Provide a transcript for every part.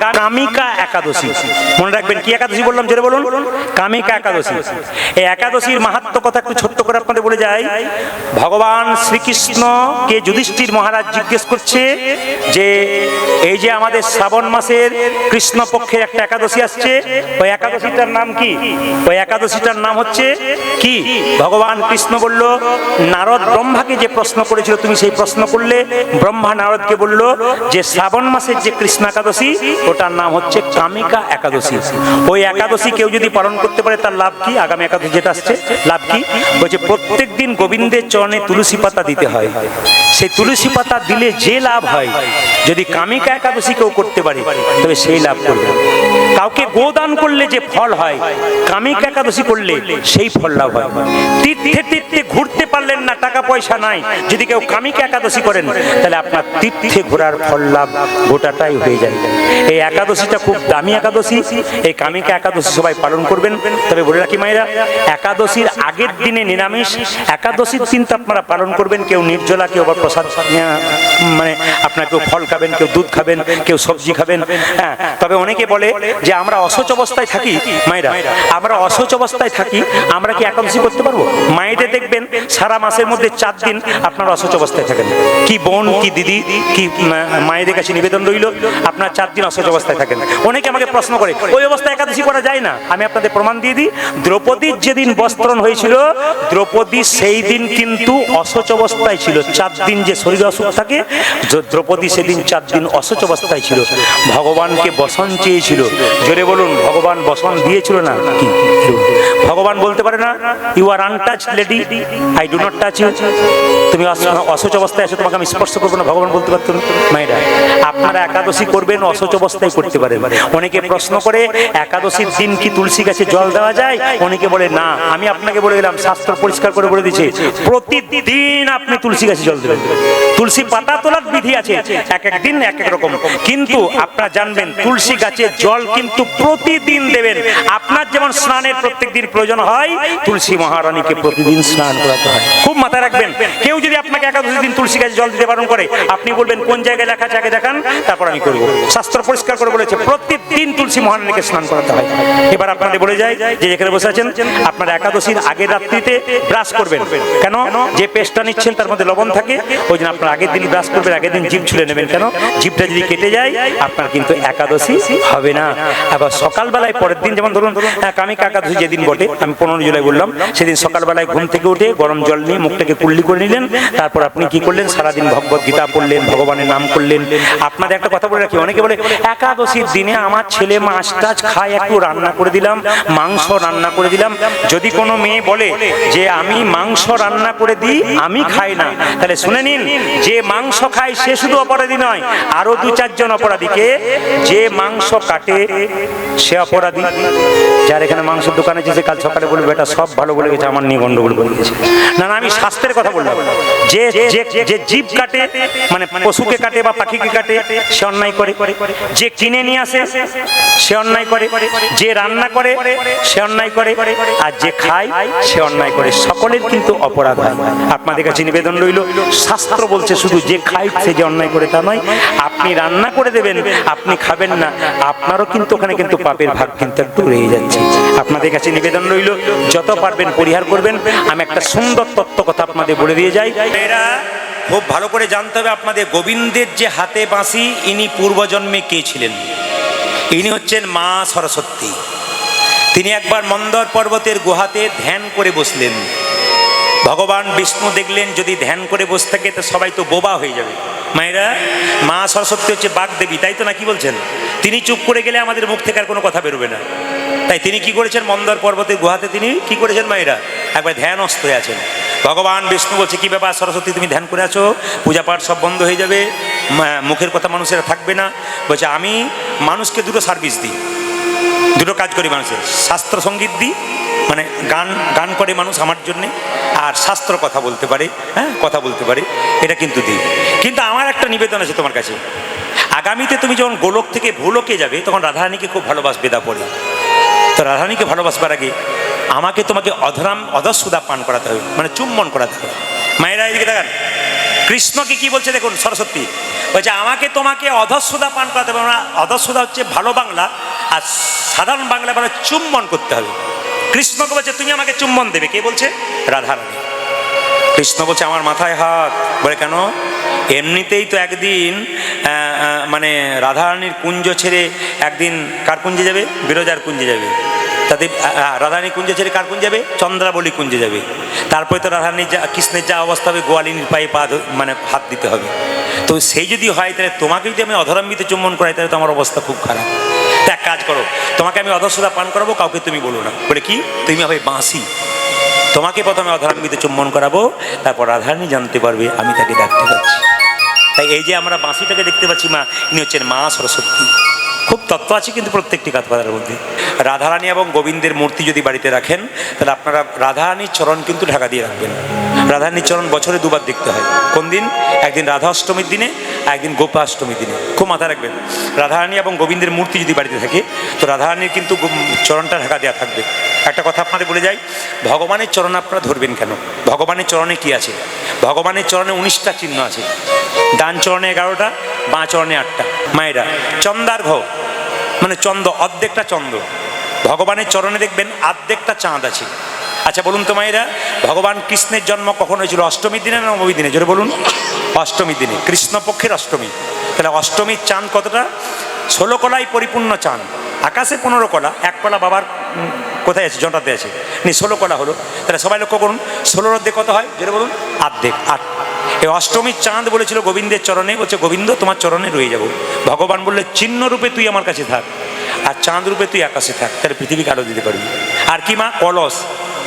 কামিকা একাদশী। মনে রাখবেন, কি একাদশী বললাম, জোরে বলুন, কামিকা একাদশী। এই একাদশীর মাহাত্ম্য কথা একটু ছোট্ট করে আপনাদের বলে যাই। ভগবান শ্রীকৃষ্ণকে যুধিষ্ঠির মহারাজ জিজ্ঞেস করছে যে এই যে আমাদের শ্রাবণ মাসের কৃষ্ণপক্ষের একটা একাদশী আসছে, ওই একাদশীটার নাম কি? ওই একাদশীটার নাম হচ্ছে কি? ভগবান কৃষ্ণ বলল, নারদ ব্রহ্মাকে যে প্রশ্ন করেছিল তুমি সেই প্রশ্ন করলে। ব্রহ্মা নারদকে বলল যে শ্রাবণ মাসের যে কৃষ্ণ একাদশী ওটার নাম হচ্ছে কামিকা একাদশী। ওই একাদশী কেউ যদি পালন করতে পারে তার লাভ কি? আগামী একাদশী যেটা আসছে লাভ কি? বলছে প্রত্যেক দিন গোবিন্দের চরণে তুলসী পাতা দিতে হয়। সেই তুলসী পাতা দিলে যে লাভ হয়, যদি কামিকা একাদশী কেউ করতে পারে তবে সেই লাভ করবে। কাউকে গোদান করলে যে ফল হয়, কামিকা একাদশী করলে সেই ফল লাভ হয়। তীর্থে তীর্থে ঘুরতে পারলেন না, টাকা পয়সা নাই, যদি কেউ কামিকা একাদশী করেন তাহলে আপনার তীর্থে ঘোরার ফল লাভ গোটাটাই হয়ে যায়। এই একাদশীটা খুব দামি একাদশী। এই কামিকা একাদশী সবাই পালন করবেন। তবে বলে রাখি মায়েরা, একাদশীর আগের দিনে নিরামিষ, একাদশীর দিন তো আপনারা পালন করবেন। কেউ নির্জলা, কেউ আবার প্রসাদ, মানে আপনার কেউ ফল খাবেন, কেউ দুধ খাবেন, কেউ সবজি খাবেন। হ্যাঁ, তবে অনেকে বলে যে আমরা অসুচ অবস্থায় থাকি। মায়েরা, আমরা অসুচ অবস্থায় থাকি, আমরা কি একাদশী করতে পারবো? মায়েদের দেখবেন সারা মাসের মধ্যে 4 দিন আপনারা অসুচ অবস্থায় থাকেন। কি বোন, কি দিদি, কি মায়েদের কাছে নিবেদন রইল, আপনার 4 দিন অসুচ অবস্থায় থাকেন। অনেকে আমাকে প্রশ্ন করে ওই অবস্থায় একাদশী করা যায় না। আমি আপনাদের প্রমাণ দিয়ে দিই। দ্রৌপদীর যেদিন বস্ত্রণ হয়েছিল, দ্রৌপদী সেই দিন কিন্তু অসুচ অবস্থায় ছিল। 4 দিন যে শরীর অসুখ থাকে, দ্রৌপদী সেদিন 4 দিন অসুচ অবস্থায় ছিল। ভগবানকে বসন চেয়েছিল। জোরে বলুন, ভগবান বসন দিয়েছিল না? কি ভগবান বলতে পারে না, you are untouch lady, I do not touch you? তুমি অসুচ অবস্থায় আছো, তোমাকে আমি স্পর্শ করবো না, ভগবান বলতে পারতো না? মায়েরা, আপনারা একাদশী করবেন, অসুচ অবস্থায় করতে পারেন। অনেকে প্রশ্ন করে একাদশীর দিন কি তুলসী গাছে জল দেওয়া যায়? অনেকে বলে না। আমি আপনাকে বলে দিলাম, শাস্ত্র পরিষ্কার করে বলে দিচ্ছে প্রতিদিন আপনি তুলসী গাছে জল দেবেন। তুলসী পাতা তোলার বিধি আছে, এক এক দিন এক এক রকম, কিন্তু আপনারা জানবেন তুলসী গাছে জল কিন্তু প্রতিদিন দেবেন। আপনার যেমন স্নানের প্রত্যেক দিন প্রয়োজন হয়, তুলসী মহারানীকে প্রতিদিন স্নান করাতে হয়। খুব মাথায় রাখবেন। কেউ যদি আপনাকে একাদশী দিন তুলসী গাছে জল দিতে বারণ করে, আপনি বলবেন কোন জায়গায় লেখা আছে আগে দেখান, তারপর আমি করবো। শাস্ত্র পরিষ্কার করে বলেছে প্রতিদিন তুলসী মহারানীকে স্নান করাতে হয়। এবার আপনাদের বলে যায় যে যেখানে বসে আছেন, আপনারা একাদশীর আগের রাত্রিতে ব্রাশ করবেন। কেন? যে পেস্টটা নিচ্ছেন তার মধ্যে লবণ থাকে, ওই জন্য আপনার আগের দিন ব্রাশ করবেন, আগের দিন জিভ ছুলে নেবেন। কেন? জিভটা যদি কেটে যায় আপনার কিন্তু একাদশী হবে না। আবার সকালবেলায় পরের দিন, যেমন ধরুন কামিকা একাদশী যেদিন বটে, আমি 15 জুলাই বললাম, সেদিন সকালবেলায় ঘুম থেকে উঠে গরম জল নিয়ে মুখটাকে কুল্লি করে নিলেন। তারপর আপনি কি করলেন? সারাদিন ভগবত গীতা পড়লেন, ভগবানের নাম করলেন। আপনাদের একটা কথা বলে রাখি, অনেকে বলে একাদশীর দিনে আমার ছেলে মাছ টাছ খায়, একটু রান্না করে দিলাম, মাংস রান্না করে দিলাম। যদি কোনো মেয়ে বলে যে আমি মাংস রান্না করে দিই, আমি খাই না, তাহলে শুনে নিন, যে মাংস খায় সে শুধু অপরাধী নয়, আরো 2-4 জন অপরাধীকে, যে মাংস কাটে সে অপরাধী। যার এখানে মাংসের দোকানে যে কাল সকালে বলবে বেটা সব ভালো বলে গেছে, আমার নিয়ে গন্ডগোল বলে গেছে। না না, আমি শাস্ত্রের কথা বললাম। যে যে জীব কাটে, মানে পশুকে কাটে বা পাখিকে কাটে, সে অন্যায় করে। যে কিনে নিয়ে আসে সে অন্যায় করে, যে রান্না করে সে অন্যায় করে, আর যে খায় সে অন্যায় করে। সকলের কিন্তু অপরাধ হয়। আপনাদের কাছে নিবেদন রইল, শাস্ত্র বলছে শুধু যে খায় সে যে অন্যায় করে তা নয়। আপনি রান্না করে দেবেন, আপনি খাবেন না, আপনারও কিন্তু ওখানে কিন্তু পাপের ভাগ কিন্তু একটু রয়ে যাচ্ছে। আপনাদের কাছে নিবেদন রইল, যত পারবেন পরিহার করবেন। আমি একটা সুন্দর তত্ত্ব কথা আপনাদের বলে দিয়ে যাই। এরা খুব ভালো করে জানতে হবে আপনাদের, গোবিন্দের যে হাতে বাঁশি, ইনি পূর্বজন্মে কে ছিলেন? ইনি হচ্ছেন মা সরস্বতী। তিনি একবার মন্দর পর্বতের গুহাতে ধ্যান করে বসলেন। ভগবান বিষ্ণু দেখলেন যদি ধ্যান করে বসে থাকে তো সবাই তো বোবা হয়ে যাবে। মায়েরা, মা সরস্বতী হচ্ছে বাগদেবী, তাই তো না? কি বলছেন? তিনি চুপ করে গেলে আমাদের মুখ থেকে আর কোনো কথা বেরোবে না। তাই তিনি কি করেছেন? মন্দর পর্বতের গুহাতে তিনি কি করেছেন মায়েরা? একবার ধ্যানস্থ হয়ে আছেন। ভগবান বিষ্ণু বলছে কি ব্যাপার সরস্বতী, তুমি ধ্যান করে আছো, পূজা পাঠ সব বন্ধ হয়ে যাবে, মুখের কথা মানুষেরা থাকবে না। বলছে আমি মানুষকে দুটো সার্ভিস দিই, দুটো কাজ করি মানুষের। শাস্ত্র সঙ্গীত দিই, মানে গান করে মানুষ আমার জন্যে, আর শাস্ত্র কথা বলতে পারে, হ্যাঁ কথা বলতে পারে, এটা কিন্তু দিই। কিন্তু আমার একটা নিবেদন আছে তোমার কাছে, আগামীতে তুমি যখন গোলক থেকে ভূলোকে যাবে তখন রাধারানীকে খুব ভালোবাসবে। দা পড়ে তো রাধারানীকে ভালোবাসবার আগে আমাকে তোমাকে অধঃসুধা পান করাতে হবে, মানে চুম্বন করাতে হবে। মায়েরা এদিকে দেখান, কৃষ্ণকে কি বলছে দেখুন সরস্বতী, বলছে আমাকে তোমাকে অধঃসুধা পান করাতে পারবো না। অধঃসুধা হচ্ছে ভালো বাংলা, আর সাধারণ বাংলা বলে চুম্বন করতে হবে। কৃষ্ণকে বলছে তুমি আমাকে চুম্বন দেবে। কে বলছে? রাধারানী। কৃষ্ণ বলছে আমার মাথায় হাত। বলে কেন? এমনিতেই তো একদিন মানে রাধারানীর কুঞ্জ ছেড়ে একদিন কার কুঞ্জে যাবে? বিরজার কুঞ্জে যাবে। তাতে রাধারানী কুঞ্জে ছেড়ে কার কুঞ্জে যাবে? চন্দ্রাবলী কুঞ্জে যাবে। তারপরে তো রাধারানীর যা কৃষ্ণের যা অবস্থা হবে, গোয়ালিনীর পায়ে মানে হাত দিতে হবে। তো সেই যদি হয় তাহলে তোমাকে যদি আমি অধরামৃতে চুম্বন করাই তাহলে তো আমার অবস্থা খুব খারাপ। তো এক কাজ করো, তোমাকে আমি অধঃসুধা পান করাবো, কাউকে তুমি বলো না। বলে কি? তুমি হবে বাঁশি, তোমাকে প্রথমে অধরামৃতে চুম্বন করাবো, তারপর রাধারানী জানতে পারবে আমি তাকে দেখতে পাচ্ছি। তাই এই যে আমরা বাঁশিটাকে দেখতে পাচ্ছি, মা ইনি হচ্ছেন মা সরস্বতী। খুব তত্ত্ব আছে কিন্তু প্রত্যেকটি কথার মধ্যে। রাধারানী এবং গোবিন্দের মূর্তি যদি বাড়িতে রাখেন তাহলে আপনারা রাধারানীর চরণ কিন্তু ঢাকা দিয়ে রাখবেন। রাধারানীর চরণ বছরে দুবার দেখতে হয়। কোন দিন? একদিন রাধা অষ্টমীর দিনে, একদিন গোপাষ্টমীর দিনে। খুব মাথায় রাখবেন, রাধারানী এবং গোবিন্দের মূর্তি যদি বাড়িতে থাকে তো রাধারানীর কিন্তু চরণটা ঢাকা দেওয়া থাকবে। একটা কথা আপনাদের বলে যাই, ভগবানের চরণ আপনারা ধরবেন কেন? ভগবানের চরণে কি আছে? ভগবানের চরণে 19টা চিহ্ন আছে। ডান চরণে 11টা, বাঁ চরণে 8টা। মায়েরা চন্দার্ঘ মানে চন্দ্র, অর্ধেকটা চন্দ্র। ভগবানের চরণে দেখবেন অর্ধেকটা চাঁদ আছে। আচ্ছা বলুন তো মায়েরা, ভগবান কৃষ্ণের জন্ম কখন হয়েছিল? অষ্টমীর দিনে না নবমীর দিনে? জোরে বলুন। অষ্টমীর দিনে, কৃষ্ণপক্ষের অষ্টমী। তাহলে অষ্টমীর চাঁদ কতটা? 16 কলায় পরিপূর্ণ চাঁদ। আকাশে 15 কলা, 1 কলা বাবার কোথায় আছে? জটাতে আছে। 16 কলা হলো। তাহলে সবাই লক্ষ্য করুন, 16 অর্ধেক কত হয়? জোরে বলুন। অর্ধেক 8। এই অষ্টমীর চাঁদ বলেছিল গোবিন্দের চরণে, বলছে গোবিন্দ তোমার চরণে রয়ে যাব। ভগবান বললে চিহ্ন রূপে তুই আমার কাছে থাক, আর চাঁদ রূপে তুই আকাশে থাক, তাহলে পৃথিবীকে আলো দিতে পারবি। আর কি মা? কলস।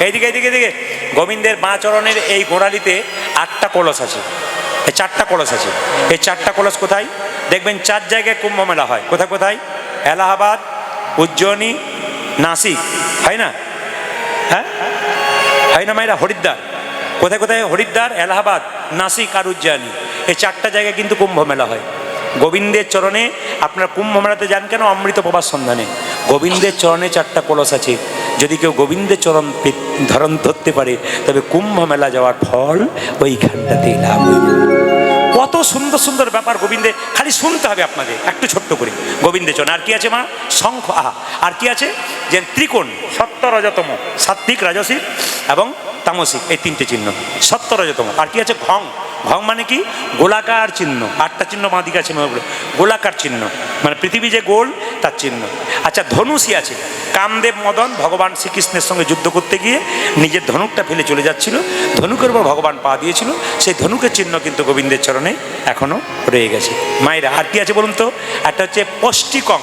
এইদিকে এইদিকে এদিকে গোবিন্দের বাঁ চরণের এই গোড়ালিতে 8টা কলস আছে, এই 4টা কলস আছে। এই 4টা কলস কোথায়? দেখবেন 4 জায়গায় কুম্ভ মেলা হয়। কোথায় কোথায়? এলাহাবাদ, উজ্জয়িনী, নাসিক, হয় না? হ্যাঁ হয় না মায়েরা? হরিদ্বার। কোথায় কোথায়? হরিদ্বার, এলাহাবাদ, নাসিক আর উজ্জয়িনী। এই 4টা জায়গায় কিন্তু কুম্ভ মেলা হয়। গোবিন্দের চরণে আপনারা কুম্ভ মেলাতে যান কেন? অমৃত পাবার সন্ধানে। গোবিন্দের চরণে 4টা কলস আছে। যদি কেউ গোবিন্দের চরণ ধরন ধরতে পারে তবে কুম্ভ মেলা যাওয়ার ফল ওইখানটাতেই লাভ হয়ে যাবে। কত সুন্দর সুন্দর ব্যাপার গোবিন্দে, খালি শুনতে হবে আপনাদের একটু ছোট্ট করে। গোবিন্দের চরণ আর কি আছে মা? শঙ্খ। আহা, আর কি আছে? যে ত্রিকোণ, সত্য রজতম, সাত্বিক, রাজসিক এবং তামসিক, এই 3টে চিহ্ন। সত্য রজতম। আর কি আছে? ঘং। ঘং মানে কি? গোলাকার চিহ্ন। 8টা চিহ্ন বাঁ দিকে আছে, গোলাকার চিহ্ন মানে পৃথিবী যে গোল তার চিহ্ন। আচ্ছা ধনুষী আছে। কামদেব মদন ভগবান শ্রীকৃষ্ণের সঙ্গে যুদ্ধ করতে গিয়ে নিজের ধনুকটা ফেলে চলে যাচ্ছিল, ধনুকের উপর ভগবান পা দিয়েছিল, সেই ধনুকের চিহ্ন কিন্তু গোবিন্দের চরণে এখনো রয়ে গেছে। মায়েরা আর কি আছে বলুন তো? একটা হচ্ছে পষ্টিকং।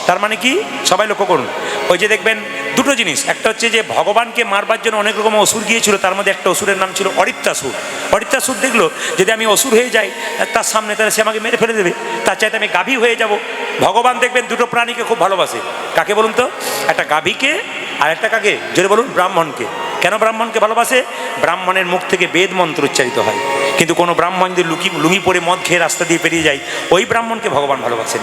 তার মানে কি? সবাই লক্ষ্য করুন, ওই যে দেখবেন দুটো জিনিস। একটা হচ্ছে যে ভগবানকে মারবার জন্য অনেক রকম অসুর গিয়েছিল, তার মধ্যে একটা অসুরের নাম ছিল অরিত্রাসুর। অরিত্রাসুর দেখলো যদি আমি অসুর হয়ে যাই তার সামনে, তাহলে সে আমাকে মেরে ফেলে দেবে, তার চাইতে আমি গাভী হয়ে যাব। ভগবান দেখবেন দুটো প্রাণীকে খুব ভালোবাসে। কাকে বলুন তো? একটা গাভীকে আর একটা কাকে? জোরে বলুন। ব্রাহ্মণকে। কেন ব্রাহ্মণকে ভালোবাসে? ব্রাহ্মণের মুখ থেকে বেদ মন্ত্র উচ্চারিত হয়। কিন্তু কোনো ব্রাহ্মণ যদি লুঙ্গি পরে মদ খেয়ে রাস্তা দিয়ে পেরিয়ে যায়, ওই ব্রাহ্মণকে ভগবান ভালোবাসেন।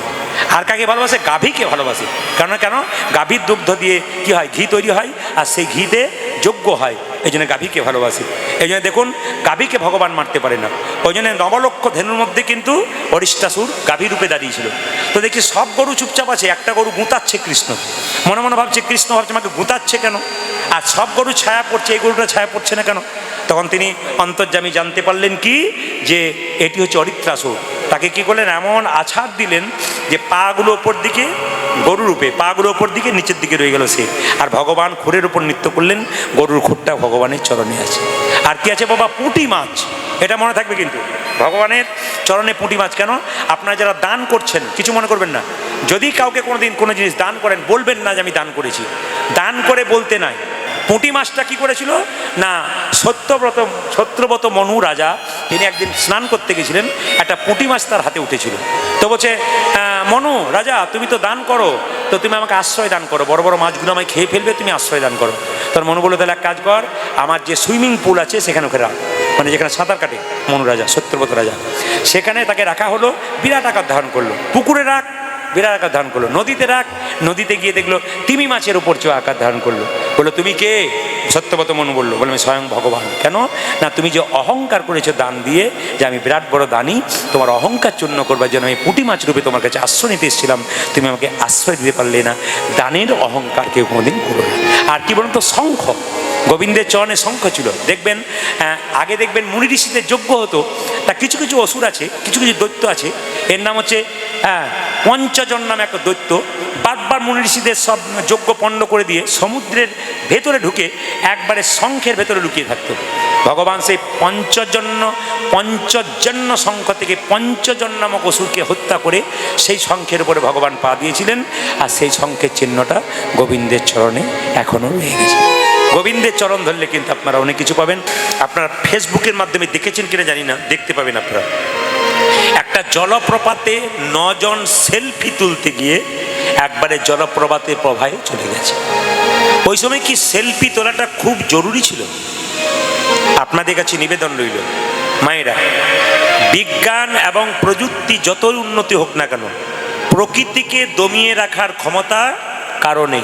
আর কাকে ভালোবাসে? গাভীকে ভালোবাসে। কেন? গাভীর দুগ্ধ দিয়ে কি হয়? ঘি তৈরি হয়, আর সেই ঘিতে যজ্ঞ হয়। এই জন্য গাভীকে ভালোবাসে। এই জন্য দেখুন গাভীকে ভগবান মারতে পারে না। ওই জন্য 9 লক্ষ ধেনুর মধ্যে কিন্তু অরিষ্টাসুর গাভী রূপে দাঁড়িয়েছিল। তো দেখছি সব গরু চুপচাপ আছে, একটা গরু গুঁতাচ্ছে কৃষ্ণ, মনে মনে ভাবছে কৃষ্ণ ভাবছে আমাকে গুঁতাচ্ছে কেন? আর সব গরু ছায়া পড়ছে, এই গরুটা ছায়া পড়ছে না কেন? তখন তিনি অন্তর্যামী জানতে পারলেন কি যে এটি হচ্ছে অরিত্রাসুর। তাকে কি করলেন? এমন আছাড় দিলেন যে পাগুলো ওপর দিকে, গরুর রূপে পাগুলো ওপর দিকে, নিচের দিকে রয়ে গেল সে। আর ভগবান খুরের উপর নৃত্য করলেন, গরুর খুরটা ভগবানের চরণে আছে। আর কি আছে বাবা? পুঁটি মাছ। এটা মনে থাকবে কিন্তু, ভগবানের চরণে পুঁটি মাছ। কেন? আপনারা যারা দান করছেন কিছু মনে করবেন না, যদি কাউকে কোনোদিন কোনো জিনিস দান করেন বলবেন না যে আমি দান করেছি। দান করে বলতে নাই। পুঁটি মাছটা কি করেছিল না, সত্যব্রত মনু রাজা, তিনি একদিন স্নান করতে গেছিলেন, একটা পুঁটি মাছ তার হাতে উঠেছিল। তো বলছে মনু রাজা তুমি তো দান করো, তো তুমি আমাকে আশ্রয় দান করো, বড় বড় মাছগুলো আমায় খেয়ে ফেলবে, তুমি আশ্রয় দান করো। তার মনু বললো তাহলে এক কাজ কর, আমার যে সুইমিং পুল আছে সেখানে ওকে রাখ, মানে যেখানে সাঁতার কাটে মনু রাজা, সত্যব্রত রাজা, সেখানে তাকে রাখা হলো। বিরাট আকার ধারণ করলো। পুকুরে রাখ, বিরাট আকার ধারণ করলো। নদীতে রাখ, নদীতে গিয়ে দেখলো তিমি মাছের উপর চেয়ে আকার ধারণ করলো। বললো তুমি কে? সত্যব্রত মনু বললো, বলে আমি স্বয়ং ভগবান। কেন না, তুমি যে অহংকার করেছো দান দিয়ে, যে আমি বিরাট বড় দানী, তোমার অহংকার চূর্ণ করবার জন্য আমি পুঁটি মাছ রূপে তোমার কাছে আশ্রয় নিতে এসেছিলাম, তুমি আমাকে আশ্রয় দিতে পারলে না। দানের অহংকার কেউ কোনোদিন করো না। আর কি বলুন তো, শঙ্খ, গোবিন্দের চরণে শঙ্খ ছিল। দেখবেন আগে দেখবেন মুনি ঋষিদের যজ্ঞ হতো, তা কিছু কিছু অসুর আছে, কিছু কিছু দৈত্য আছে, এর নাম হচ্ছে পঞ্চজন নামে একটা দৈত্য, বারবার মুনি ঋষিদের সব যজ্ঞ পণ্ড করে দিয়ে সমুদ্রের ভেতরে ঢুকে একবারে শঙ্খের ভেতরে লুকিয়ে থাকতো। ভগবান সেই পঞ্চজন্য শঙ্খ থেকে পঞ্চজন নামক অসুরকে হত্যা করে সেই শঙ্খের উপরে ভগবান পা দিয়েছিলেন। আর সেই শঙ্খের চিহ্নটা গোবিন্দের চরণে এখনও রয়ে গেছে। গোবিন্দের চরণ ধরলে কিন্তু আপনারা অনেক কিছু পাবেন। আপনারা ফেসবুকের মাধ্যমে দেখেছেন কিনা জানি না, দেখতে পাবেন আপনারা। একটা জলপ্রপাতে 9 জন সেলফি তুলতে গিয়ে একবারে জলপ্রপাতের প্রবাহে চলে গেছে। ওই সময় কি সেলফি তোলাটা খুব জরুরি ছিল? আপনাদের কাছে নিবেদন রইল, মায়েরা, বিজ্ঞান এবং প্রযুক্তি যতই উন্নতি হোক না কেন, প্রকৃতিকে দমিয়ে রাখার ক্ষমতা কারণে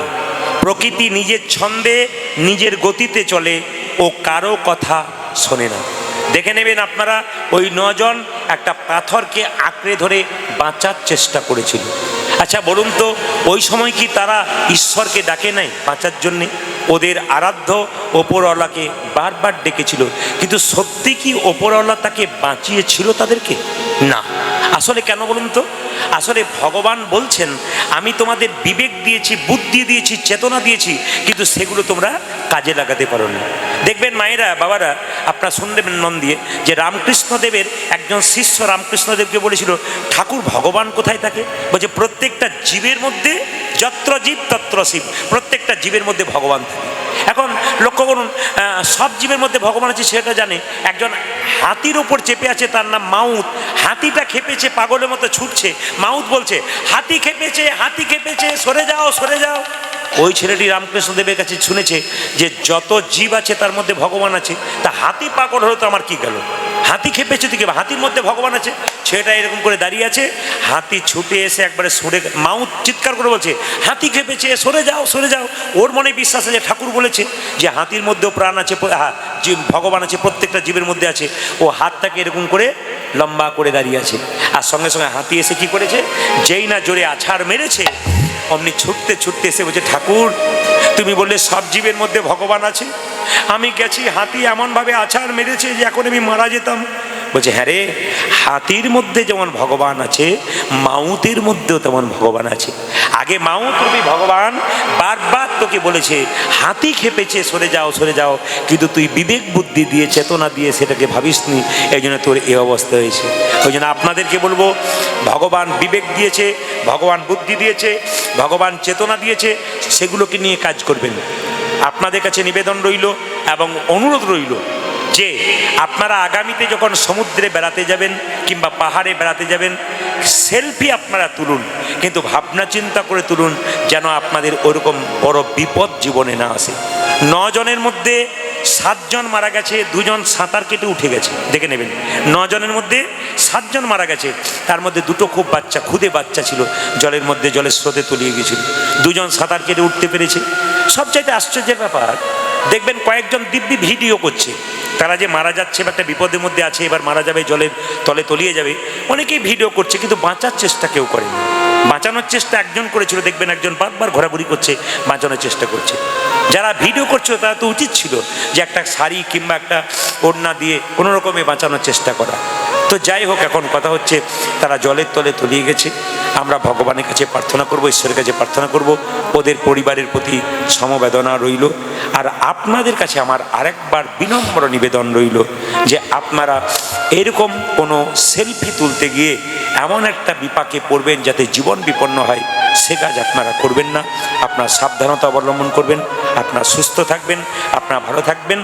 প্রকৃতি নিজের ছন্দে নিজের গতিতে চলে, ও কারো কথা শোনে না। দেখে নেবেন আপনারা, ওই 9 জন একটা পাথরকে আঁকড়ে ধরে বাঁচার চেষ্টা করেছিল। আচ্ছা বলুন তো, ওই সময় কি তারা ঈশ্বরকে ডাকে নাই বাঁচার জন্যে? ওদের আরাধ্য ওপরওয়ালাকে বারবার ডেকেছিল, কিন্তু সত্যি কি ওপরওয়ালা তাকে বাঁচিয়েছিল তাদেরকে? না। আসলে কেন বলুন তো? আসলে ভগবান বলছেন, আমি তোমাদের বিবেক দিয়েছি, বুদ্ধি দিয়েছি, চেতনা দিয়েছি, কিন্তু সেগুলো তোমরা কাজে লাগাতে পারো না। দেখবেন মায়েরা, বাবারা, আপনারা শুনবেন মন দিয়ে, যে রামকৃষ্ণদেবের একজন শিষ্য রামকৃষ্ণদেবকে বলেছিল, ঠাকুর ভগবান কোথায় থাকে? বলছে প্রত্যেকটা জীবের মধ্যে, যত্র জীব তত্র শিব, প্রত্যেকটা জীবের মধ্যে ভগবান থাকে। এখন লক্ষ্য করুন, সব জীবের মধ্যে ভগবান আছে সেটা জানে। একজন হাতির ওপর চেপে আছে, তার নাম মাউত। হাতিটা খেপেছে, পাগলের মতো ছুটছে। মাউত বলছে, হাতি খেপেছে, হাতি খেপেছে, সরে যাও, সরে যাও। ওই ছেলেটি রামকৃষ্ণদেবের কাছে শুনেছে যে যত জীব আছে তার মধ্যে ভগবান আছে, তা হাতি পাগল হলো তো আমার কি গেল? হাতি খেপেছে দিকে, হাতির মধ্যে ভগবান আছে। ছেলেটা এরকম করে দাঁড়িয়ে আছে, হাতি ছুটে এসে একবারে সরে, মাউত চিৎকার করে বলছে, হাতি খেপেছে, সরে যাও, সরে যাও। ওর মনে বিশ্বাস আছে, ঠাকুর বলেছে যে হাতির মধ্যেও প্রাণ আছে, ভগবান আছে, প্রত্যেকটা জীবের মধ্যে আছে। ও হাতটাকে এরকম করে লম্বা করে দাঁড়িয়ে আছে। আর সঙ্গে সঙ্গে হাতি এসে কি করেছে, যেই না জোরে আছাড় মেরেছে, অমনি ছুটতে ছুটতে এসে বলছে, ঠাকুর তুমি বললে সব জীবের মধ্যে ভগবান আছে, আমি গেছি, হাতি এমনভাবে আছাড় মেরেছে যে এখন আমি মারা যেতাম। বলছে, হ্যাঁ রে, হাতির মধ্যে যেমন ভগবান আছে, মাউতের মধ্যেও তেমন ভগবান আছে। আগে মাউত রূপী ভগবান বারবার তোকে বলেছে, হাতি খেপেছে, সরে যাও, সরে যাও, কিন্তু তুই বিবেক বুদ্ধি দিয়ে, চেতনা দিয়ে সেটাকে ভাবিসনি, এই জন্য তোর এই অবস্থা হয়েছে। ওই জন্য আপনাদেরকে বলবো, ভগবান বিবেক দিয়েছে, ভগবান বুদ্ধি দিয়েছে, ভগবান চেতনা দিয়েছে, সেগুলোকে নিয়ে কাজ করবেন। আপনাদের কাছে নিবেদন রইল এবং অনুরোধ রইল যে আপনারা আগামীতে যখন সমুদ্রে বেড়াতে যাবেন কিংবা পাহাড়ে বেড়াতে যাবেন, সেলফি আপনারা তুলুন, কিন্তু ভাবনা চিন্তা করে তুলুন, যেন আপনাদের ওরকম বড় বিপদ জীবনে না আসে। 9 জনের মধ্যে 7 জন মারা গেছে, 2 জন সাঁতার কেটে উঠে গেছে। দেখে নেবেন, 9 জনের মধ্যে 7 জন মারা গেছে, তার মধ্যে 2টো খুব বাচ্চা, খুদে বাচ্চা ছিল, জলের মধ্যে জলের স্রোতে তলিয়ে গেছিল। 2 জন সাঁতার কেটে উঠতে পেরেছে। সবচাইতে আশ্চর্যের ব্যাপার, দেখবেন কয়েকজন দিব্যি ভিডিও করছে, তারা যে মারা যাচ্ছে, একটা বিপদের মধ্যে আছে, এবার মারা যাবে, জলের তলে তলিয়ে যাবে, অনেকেই ভিডিও করছে, কিন্তু বাঁচার চেষ্টা কেউ করেনি। বাঁচানোর চেষ্টা একজন করেছিল, দেখবেন একজন বারবার ঘোরাঘুরি করছে, বাঁচানোর চেষ্টা করছে। যারা ভিডিও করছিল তারা তো উচিত ছিল যে একটা শাড়ি কিংবা একটা ওড়না দিয়ে কোনো রকমে বাঁচানোর চেষ্টা করা। তো যাই হোক, এখন কথা হচ্ছে তারা জলের তলে তলিয়ে গেছে। আমরা ভগবানের কাছে প্রার্থনা করব, ঈশ্বরের কাছে প্রার্থনা করব, ওদের পরিবারের প্রতি সমবেদনা রইল। আর আপনাদের কাছে আমার আরেকবার বিনম্র নিবেদন রইল যে আপনারা এরকম কোনো সেলফি তুলতে গিয়ে এমন একটা বিপাকে পড়বেন যাতে জীবন বিপন্ন হয়, সে কাজ আপনারা করবেন না। আপনারা সাবধানতা অবলম্বন করবেন, আপনারা সুস্থ থাকবেন, আপনারা ভালো থাকবেন,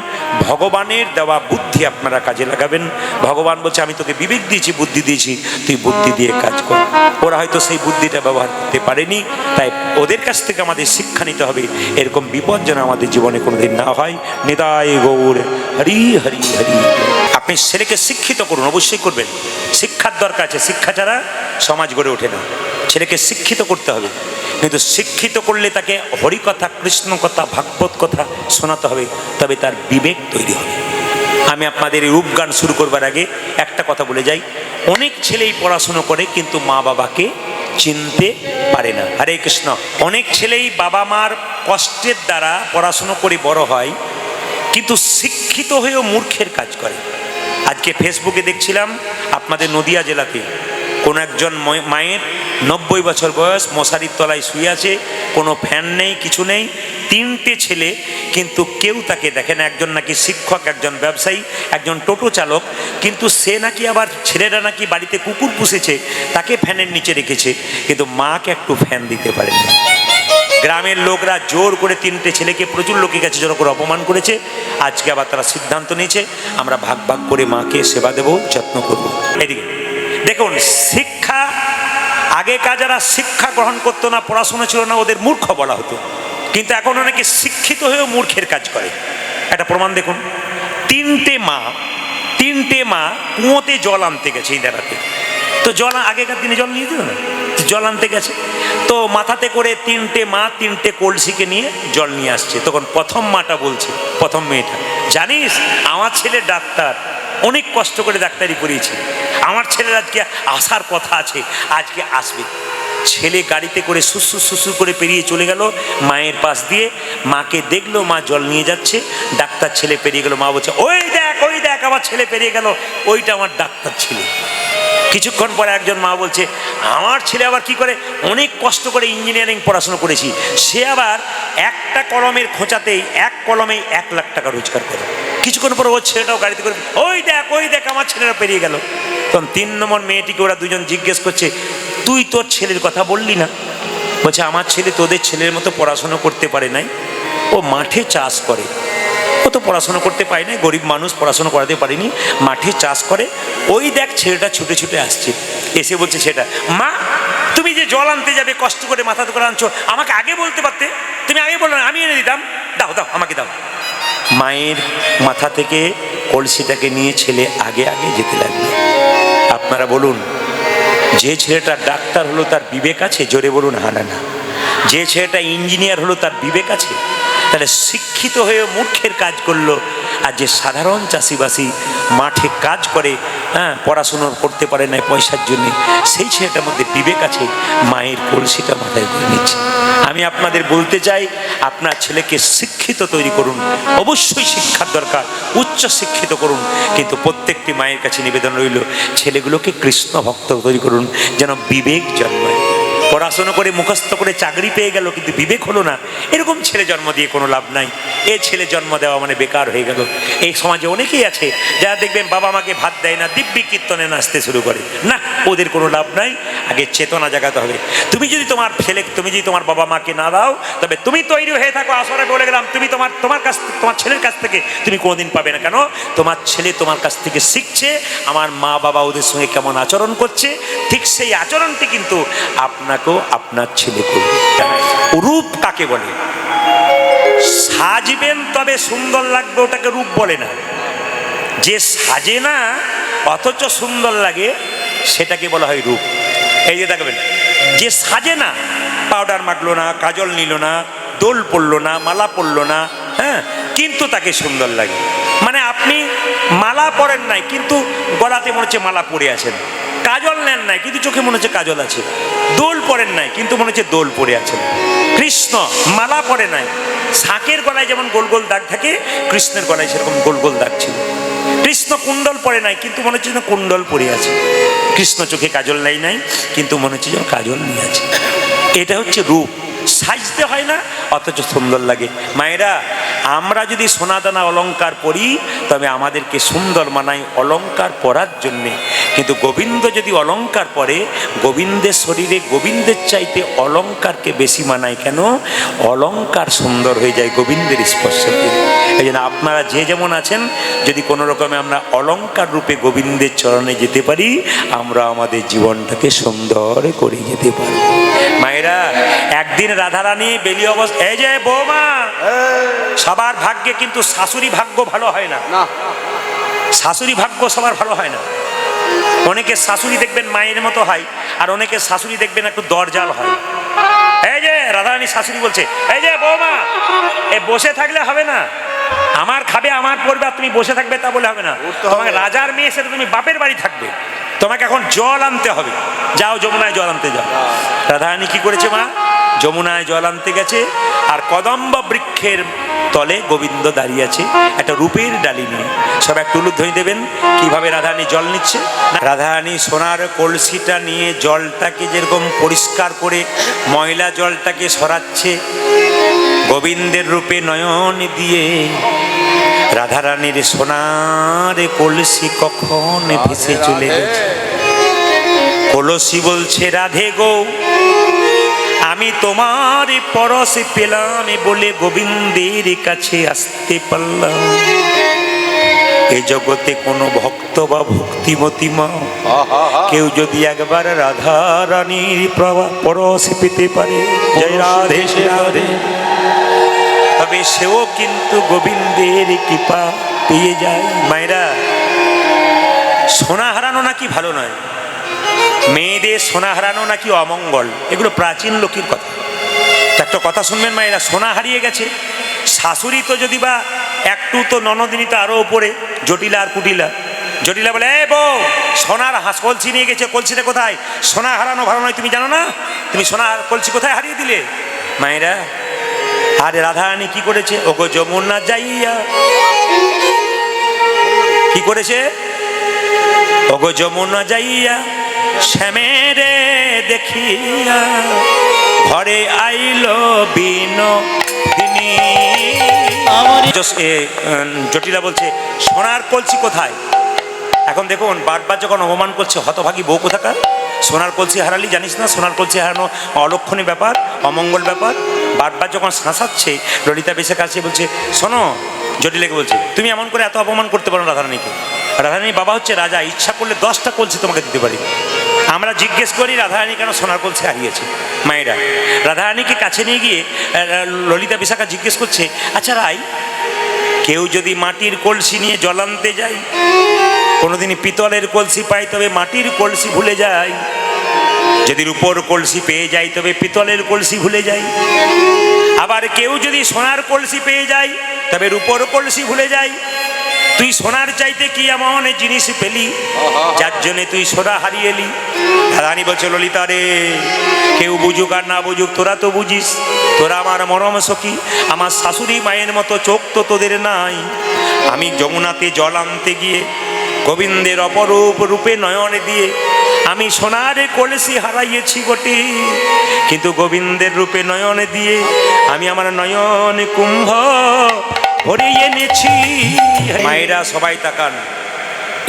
ভগবানের দেওয়া বুদ্ধি আপনারা কাজে লাগাবেন। ভগবান বলছে, আমি তোকে বিবেক দিয়েছি, বুদ্ধি দিয়েছি, তুই বুদ্ধি দিয়ে কাজ কর। ওরা হয়তো সেই বুদ্ধিটা ব্যবহার করতে পারেনি, তাই ওদের কাছ থেকে আমাদের শিক্ষা নিতে হবে, এরকম বিপদ যেন আমাদের জীবনে কোনোদিন না হয়। নিতাই গৌর হরি হরি হরি। আপনি ছেলেকে শিক্ষিত করুন, অবশ্যই করবেন, শিক্ষার দরকার আছে, শিক্ষা ছাড়া সমাজ গড়ে ওঠে না। ছেলেকে শিক্ষিত করতে হবে, কিন্তু শিক্ষিত করলে তাকে হরিকথা, কৃষ্ণ কথা, ভাগবত কথা শোনাতে হবে, তবে তার বিবেক তৈরি হবে। আমি আপনাদের এই রূপগান শুরু করবার আগে একটা কথা বলে যাই, অনেক ছেলেই পড়াশুনো করে কিন্তু মা বাবাকে চিনতে পারে না। হরে কৃষ্ণ। অনেক ছেলেই বাবা মার কষ্টের দ্বারা পড়াশুনো করে বড় হয়, কিন্তু শিক্ষিত হয়েও মূর্খের কাজ করে। আজকে ফেসবুকে দেখছিলাম আপনাদের নদিয়া জেলাতে কোনো একজন মায়ের 90 বছর বয়স, মশারির তলায় শুয়ে আছে, কোনো ফ্যান নেই, কিছু নেই, 3টে ছেলে, কিন্তু কেউ তাকে দেখে না। একজন নাকি শিক্ষক, একজন ব্যবসায়ী, একজন টোটো চালক, কিন্তু সে নাকি আবার, ছেলেরা নাকি বাড়িতে কুকুর পুষেছে, তাকে ফ্যানের নিচে রেখেছে, কিন্তু মাকে একটু ফ্যান দিতে পারেনি। গ্রামের লোকরা জোর করে 3টে ছেলেকে প্রচুর লোকের কাছে জোর করে অপমান করেছে। আজকে আবার তারা সিদ্ধান্ত নিয়েছে আমরা ভাগ ভাগ করে মাকে সেবা দেব, যত্ন করব। এদিকে দেখুন, শিক্ষা, আগেকার যারা শিক্ষা গ্রহণ করতো না, পড়াশোনা ছিল না, ওদের মূর্খ বলা হতো, কিন্তু এখন অনেকে শিক্ষিত হয়েও মূর্খের কাজ করে। একটা প্রমাণ দেখুন, 3টে মা কুয়োতে জল আনতে গেছে এই দাঁড়াতে, তো জল আগেকার দিনে জল নিয়ে দিত না, জল আনতে গেছে, তো মাথাতে করে 3টে মা 3টে কলসিকে নিয়ে জল নিয়ে আসছে। তখন প্রথম মাটা বলছে, প্রথম মেয়েটা, জানিস আমার ছেলে ডাক্তার, অনেক কষ্ট করে ডাক্তারি করিয়েছে, আমার ছেলের আজকে আসার কথা আছে, আজকে আসবে। ছেলে গাড়িতে করে সুসু সুসু করে পেরিয়ে চলে গেল মায়ের পাশ দিয়ে, মাকে দেখলো মা জল নিয়ে যাচ্ছে, ডাক্তার ছেলে পেরিয়ে গেল, মা বলছে ওই দেখ আমার ছেলে পেরিয়ে গেল, ওইটা আমার ডাক্তার ছেলে। কিছুক্ষণ পরে একজন মা বলছে আমার ছেলে আবার কি করে, অনেক কষ্ট করে ইঞ্জিনিয়ারিং পড়াশোনা করেছি, সে আবার একটা কলমের খোঁচাতেই 1 কলমেই 1 লাখ টাকা রোজগার করে। কিছুক্ষণ পরে ওর ছেলেটাও গাড়িতে করে ওই দেখ আমার ছেলেরা পেরিয়ে গেল। তখন 3 নম্বর মেয়েটিকে ওরা দুজন জিজ্ঞেস করছে তুই তোর ছেলের কথা বললি না? বলছে আমার ছেলে তোদের ছেলের মতো পড়াশোনা করতে পারে নাই, ও মাঠে চাষ করে, ও তো পড়াশোনা করতে পারে নাই, গরিব মানুষ, পড়াশোনা করাতে পারেনি, মাঠে চাষ করে, ওই দেখ ছেলেটা ছুটে ছুটে আসছে, এসে বলছে সেটা মা তুমি যে জল আনতে যাবে কষ্ট করে মাথাতে করে আনছো, আমাকে আগে বলতে পারতে, তুমি আগে বললে না, আমি এনে দিতাম, দাও আমাকে দাও। মায়ের মাথা থেকে কলসিটাকে নিয়ে ছেলে আগে আগে যেতে লাগলো। আপনারা বলুন, যে ছেলেটা ডাক্তার হলো তার বিবেক আছে? জোরে বলুন হা না। যে ছেলেটা ইঞ্জিনিয়ার হলো তার বিবেক আছে? তাহলে শিক্ষিত হয়ে মূর্খের কাজ করলো, আর যে সাধারণ চাষিবাসী মাঠে কাজ করে, পড়াশুনো করতে পারে না পয়সার জন্য, সেই ছেলেটার মধ্যে বিবেক আছে, মায়ের কলসিটা মাথায় করে নিচ্ছে। আমি আপনাদের বলতে চাই, আপনার ছেলেকে শিক্ষিত তৈরি করুন, অবশ্যই শিক্ষার দরকার, উচ্চ শিক্ষিত করুন, কিন্তু প্রত্যেকটি মায়ের কাছে নিবেদন রইল ছেলেগুলোকে কৃষ্ণ ভক্ত তৈরি করুন, যেন বিবেক জন্মায়। পড়াশোনা করে মুখস্থ করে চাকরি পেয়ে গেল কিন্তু বিবেক হলো না, এরকম ছেলে জন্ম দিয়ে কোনো লাভ নাই। এই ছেলে জন্ম দেওয়া মানে বেকার হয়ে গেল। এই সমাজে অনেকেই আছে যারা দেখবেন বাবা মাকে ভাত দেয় না, দিব্যি কীর্তনে নাচতে শুরু করে, না, ওদের কোনো লাভ নাই। আগে চেতনা জাগাতে হবে। তুমি যদি তোমার বাবা মাকে না দাও, তবে তুমি তৈরি হয়ে থাকো, আসরে বলে গেলাম, তুমি তোমার ছেলের কাছ থেকে তুমি কোনোদিন পাবে না। কেন? তোমার ছেলে তোমার কাছ থেকে শিখছে আমার মা বাবা ওদের সঙ্গে কেমন আচরণ করছে, ঠিক সেই আচরণটি কিন্তু আপনাকেও আপনার ছেলে করবে। রূপ কাকে বলে? সাজবেন তবে সুন্দর লাগবে, ওটাকে রূপ বলে না। যে সাজে না অথচ সুন্দর লাগে, সেটাকে বলা হয় রূপ। এই যে দেখবেন, যে সাজে না, পাউডার মাখলো না, কাজল নিল না, দোল পড়লো না, মালা পরলো না, কিন্তু তাকে সুন্দর লাগে। মানে আপনি মালা পরেন নাই কিন্তু গলাতে মনে হচ্ছে মালা পরে আছেন, কাজল নেন নাই কিন্তু চোখে মনে হচ্ছে কাজল আছে, দোল পরেন নাই কিন্তু মনে হচ্ছে দোল পরে আছেন। কৃষ্ণ মালা পরে নাই, শাঁখের গলায় যেমন গোল গোল দাগ থাকে, কৃষ্ণের গলায় সেরকম গোল গোল দাগ ছিল। কৃষ্ণ কুণ্ডল পরে নাই কিন্তু মনে হচ্ছে যেন কুণ্ডল পরে আছে। কৃষ্ণ চোখে কাজল নাই কিন্তু মনে হচ্ছে যেন কাজল নিয়ে আছে। এটা হচ্ছে রূপ। সাজতে হয় না অথচ সুন্দর লাগে। মায়েরা, আমরা যদি সোনাদানা অলংকার পরি তবে আমাদেরকে সুন্দর মানায় অলংকার পরার জন্যে, কিন্তু গোবিন্দ যদি অলংকার পরে, গোবিন্দের শরীরে গোবিন্দের চাইতে অলংকারকে বেশি মানায়। কেন? অলংকার সুন্দর হয়ে যায় গোবিন্দের স্পর্শকে। এই জন্য আপনারা যে যেমন আছেন, যদি কোনো রকমে আমরা অলংকার রূপে গোবিন্দের চরণে যেতে পারি, আমরা আমাদের জীবনটাকে সুন্দর করে যেতে পারি। মায়েরা, একদিন রাধারানী বেলি অবস্থা, এই যে বৌমা, সবার ভাগ্যে কিন্তু শাশুড়ি ভাগ্য ভালো হয় না। শাশুড়ি ভাগ্য সবার ভালো হয় না। অনেকের শাশুড়ি দেখবেন মায়ের মতো হয়, আর অনেকে শাশুড়ি দেখবেন একটু দরজাল হয়। এই যে রাধারানী শাশুড়ি বলছে, এই যে বৌমা, এ বসে থাকলে হবে না, আমার খাবে আমার পড়বে, আর তুমি বসে থাকবে তা বলে হবে না। তোমাকে রাজার মেয়ে, সেটা তুমি বাপের বাড়ি থাকবে, তোমাকে এখন জল আনতে হবে, যাও যমুনায় জল আনতে যাও। রাধারানী কি করেছে মা? যমুনায় জল আনতে গেছে, আর কদম্ব বৃক্ষের তলে গোবিন্দ দাঁড়িয়ে আছে একটা রূপের ডালি নিয়ে। সব একটু উলুধ্বনি দেবেন কিভাবে রাধারানী জল নিচ্ছে। রাধারানী সোনার কলসিটা নিয়ে জলটাকে যেরকম পরিষ্কার করে ময়লা জলটাকে সরাচ্ছে, গোবিন্দের রূপে নয়ন দিয়ে রাধারানীর সোনার কলসি কখন ভেসে চলে গেছে। কলসি বলছে, রাধে গো, আমি তোমার পরশ পেলাম বলে গোবিন্দের কাছে আসতে পারলাম। এই জগতে কোনো ভক্ত বা ভক্তিমতী মা কেউ যদি একবার রাধা রানীর পরশ পেতে পারে, জয় রাধে রাধে, তবে সেও কিন্তু গোবিন্দের কৃপা পেয়ে যায়। মায়েরা, সোনা হারানো নাকি ভালো নয়, মেয়েদের সোনা হারানো নাকি অমঙ্গল, এগুলো প্রাচীন লোকের কথা। একটা কথা শুনবেন মায়েরা, সোনা হারিয়ে গেছে, শাশুড়ি তো যদি বা একটু, তো ননদিনী তো আরো উপরে, জটিলা আর কুটিলা। জটিলা বলে, এ বউ, সোনার কলসি নিয়ে গেছে, কলসিটা কোথায়? সোনা হারানো ভালো নয়, তুমি জানো না? তুমি সোনার কলসি কোথায় হারিয়ে দিলে? মায়েরা, আরে রাধারানী কি করেছে? ওগো যমুনা যাইয়া, কি করেছে? ওগো যমুনা যাইয়া শ্যামেরে দেখিয়া ঘরে আইলো বিনোদিনী। জটিলা বলছে, সোনার কলসি কোথায়? এখন দেখুন, বারবার যখন অপমান করছে, হতভাগী বউ কোথাকার, সোনার কলসি হারালি জানিস না? সোনার কলসি হারানো অলক্ষণীয় ব্যাপার, অমঙ্গল ব্যাপার। বারবার যখন শাসাচ্ছে, ললিতা বেশে কাছে বলছে, শোনো, জটিলাকে বলছে, তুমি এমন করে এত অপমান করতে পারো রাধারানীকে? রাধারানীর বাবা হচ্ছে রাজা, ইচ্ছা করলে 10টা কলসি তোমাকে দিতে পারি। আমরা জিজ্ঞেস করি রাধারানী কেন সোনার কলসি হারিয়েছে। মায়েরা, রাধারানীকে কাছে নিয়ে গিয়ে ললিতা বিশাখা জিজ্ঞেস করছে, আচ্ছা রাই, কেউ যদি মাটির কলসি নিয়ে জল আনতে যায়, কোনোদিনই পিতলের কলসি পাই তবে মাটির কলসি ভুলে যায়, যদি রূপোর কলসি পেয়ে যায় তবে পিতলের কলসি ভুলে যায়, আবার কেউ যদি সোনার কলসি পেয়ে যায় তবে রূপোর কলসি ভুলে যায়। তুই সোনার চাইতে কি এমন জিনিস পেলি যার জন্যে তুই সোনা হারিয়ে এলি? রানী বলছে, ললিতা রে, কেউ বুঝুক আর না বুঝুক, তোরা তো বুঝিস, তোরা আমার মরম সখী, আমার শাশুড়ি মায়ের মতো চোখ তো তোদের নাই। আমি যমুনাতে জল আনতে গিয়ে গোবিন্দের অপরূপ রূপে নয়ন দিয়ে আমি সোনার কলসি হারাইয়েছি বটে, কিন্তু গোবিন্দের রূপে নয়ন দিয়ে আমি আমার নয়ন কুম্ভ ভরে এনেছি। মায়েরা সবাই তাকান,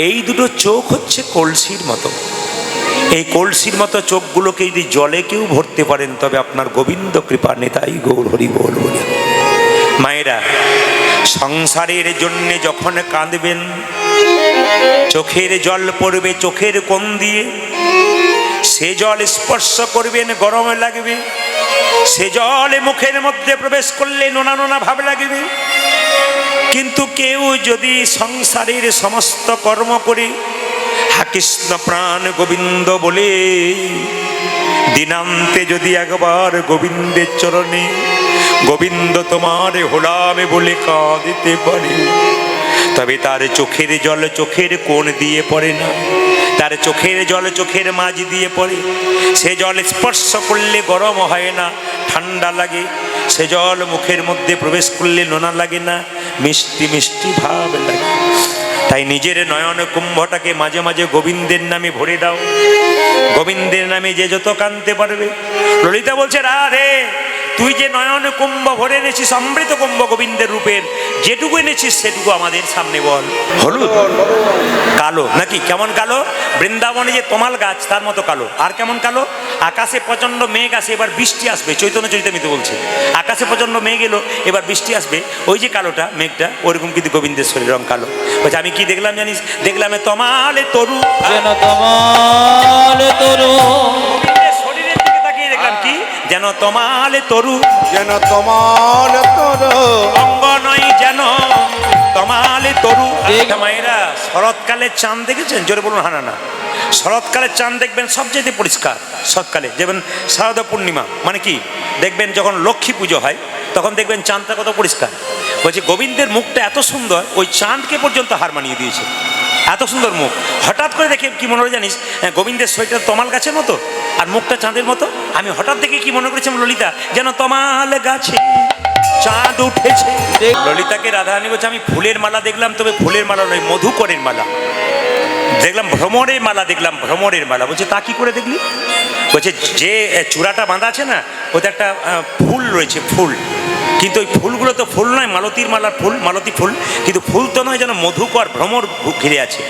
এই দুটো চোখ হচ্ছে কলসির মতো। এই কলসির মতো চোখগুলোকে যদি জলে কেউ ভরতে পারেন তবে আপনার গোবিন্দ কৃপা নেতাই গৌর হরি বল বলে। মায়েরা, সংসারের জন্য যখন কাঁদবেন, চোখের জল পড়বে চোখের কোণ দিয়ে, সে জল স্পর্শ করবেন গরম লাগবে, সে জল মুখের মধ্যে প্রবেশ করলে নোনা নোনা ভাব লাগবে। কিন্তু কেউ যদি সংসারের সমস্ত কর্ম করে হা কৃষ্ণ প্রাণ গোবিন্দ বলে দিনান্তে যদি একবার গোবিন্দের চরণে গোবিন্দ তোমার হলাম বলে কাঁদিতে পারে, তবে তার চোখের জল চোখের কোণ দিয়ে পড়ে না, তার চোখের জল চোখের মাঝ দিয়ে পড়ে। সে জল স্পর্শ করলে গরম হয় না, ঠান্ডা লাগে। সে জল মুখের মধ্যে প্রবেশ করলে নোনা লাগে না, মিষ্টি মিষ্টি ভাব লাগে। তাই নিজের নয়ন কুম্ভটাকে মাঝে মাঝে গোবিন্দের নামে ভরে দাও। গোবিন্দের নামে যে যত কাঁদতে পারবে। ললিতা বলছে, রাধে, তুই যে নয়ন কুম্ভ ভরে এনেছিস, অমৃত কুম্ভ গোবিন্দের রূপের, যেটুকু এনেছিস সেটুকু আমাদের সামনে বল। হলুদ, কালো নাকি? কেমন কালো? বৃন্দাবনে যে তমাল গাছ তার মতো কালো। আর কেমন কালো? আকাশে প্রচন্ড মেঘ আসে, এবার বৃষ্টি আসবে। চৈতন্য চরিতামৃতে বলছে, আকাশে প্রচন্ড মেঘ এলো, এবার বৃষ্টি আসবে। ওই যে কালোটা মেঘটা, ওরকম কিন্তু গোবিন্দের শরীর রং কালো। বলছে, আমি কি দেখলাম জানিস? দেখলাম তমালে তরু, যেন তমালে তরু, শরীরের দিকে তাকিয়ে দেখলাম কি যেন তমালে তরু, যেন তমালে তরু, অঙ্গ নয় যেন তমালে তরু। মায়েরা, শরৎকালে চাঁদ দেখেছেন? জোরে বলুন, হানা না। শরৎকালের চাঁদ দেখবেন সবচেয়ে পরিষ্কার। শরৎকালে যেমন শারদা পূর্ণিমা, মানে কি দেখবেন যখন লক্ষ্মী পুজো হয় তখন দেখবেন চাঁদটা কত পরিষ্কার। বলছে গোবিন্দের মুখটা এত সুন্দর, ওই চাঁদকে পর্যন্ত হার মানিয়ে দিয়েছে, এত সুন্দর মুখ। হঠাৎ করে দেখে কি মনে হয় জানিস, গোবিন্দের শরীরটা তমাল গাছের মতো আর মুখটা চাঁদের মতো। আমি হঠাৎ দেখে কি মনে করেছিলাম, ললিতা যেন তমাল গাছে চাঁদ উঠেছে। ললিতাকে রাধারানী বলছে আমি ফুলের মালা দেখলাম, তবে ফুলের মালা নয়, মধুকরের মালা দেখলাম, ভ্রমরের মালা দেখলাম, ভ্রমরের মালা। বলছে তা কি করে দেখলি? বলছে যে চূড়াটা বাঁধা আছে না, ওতে একটা ফুল রয়েছে, ফুল, কিন্তু ওই ফুলগুলো তো ফুল নয়, মালতীর মালার ফুল, মালতী ফুল, কিন্তু ফুল তো নয়, যেন মধুকর ভ্রমর ঘিরে আছে।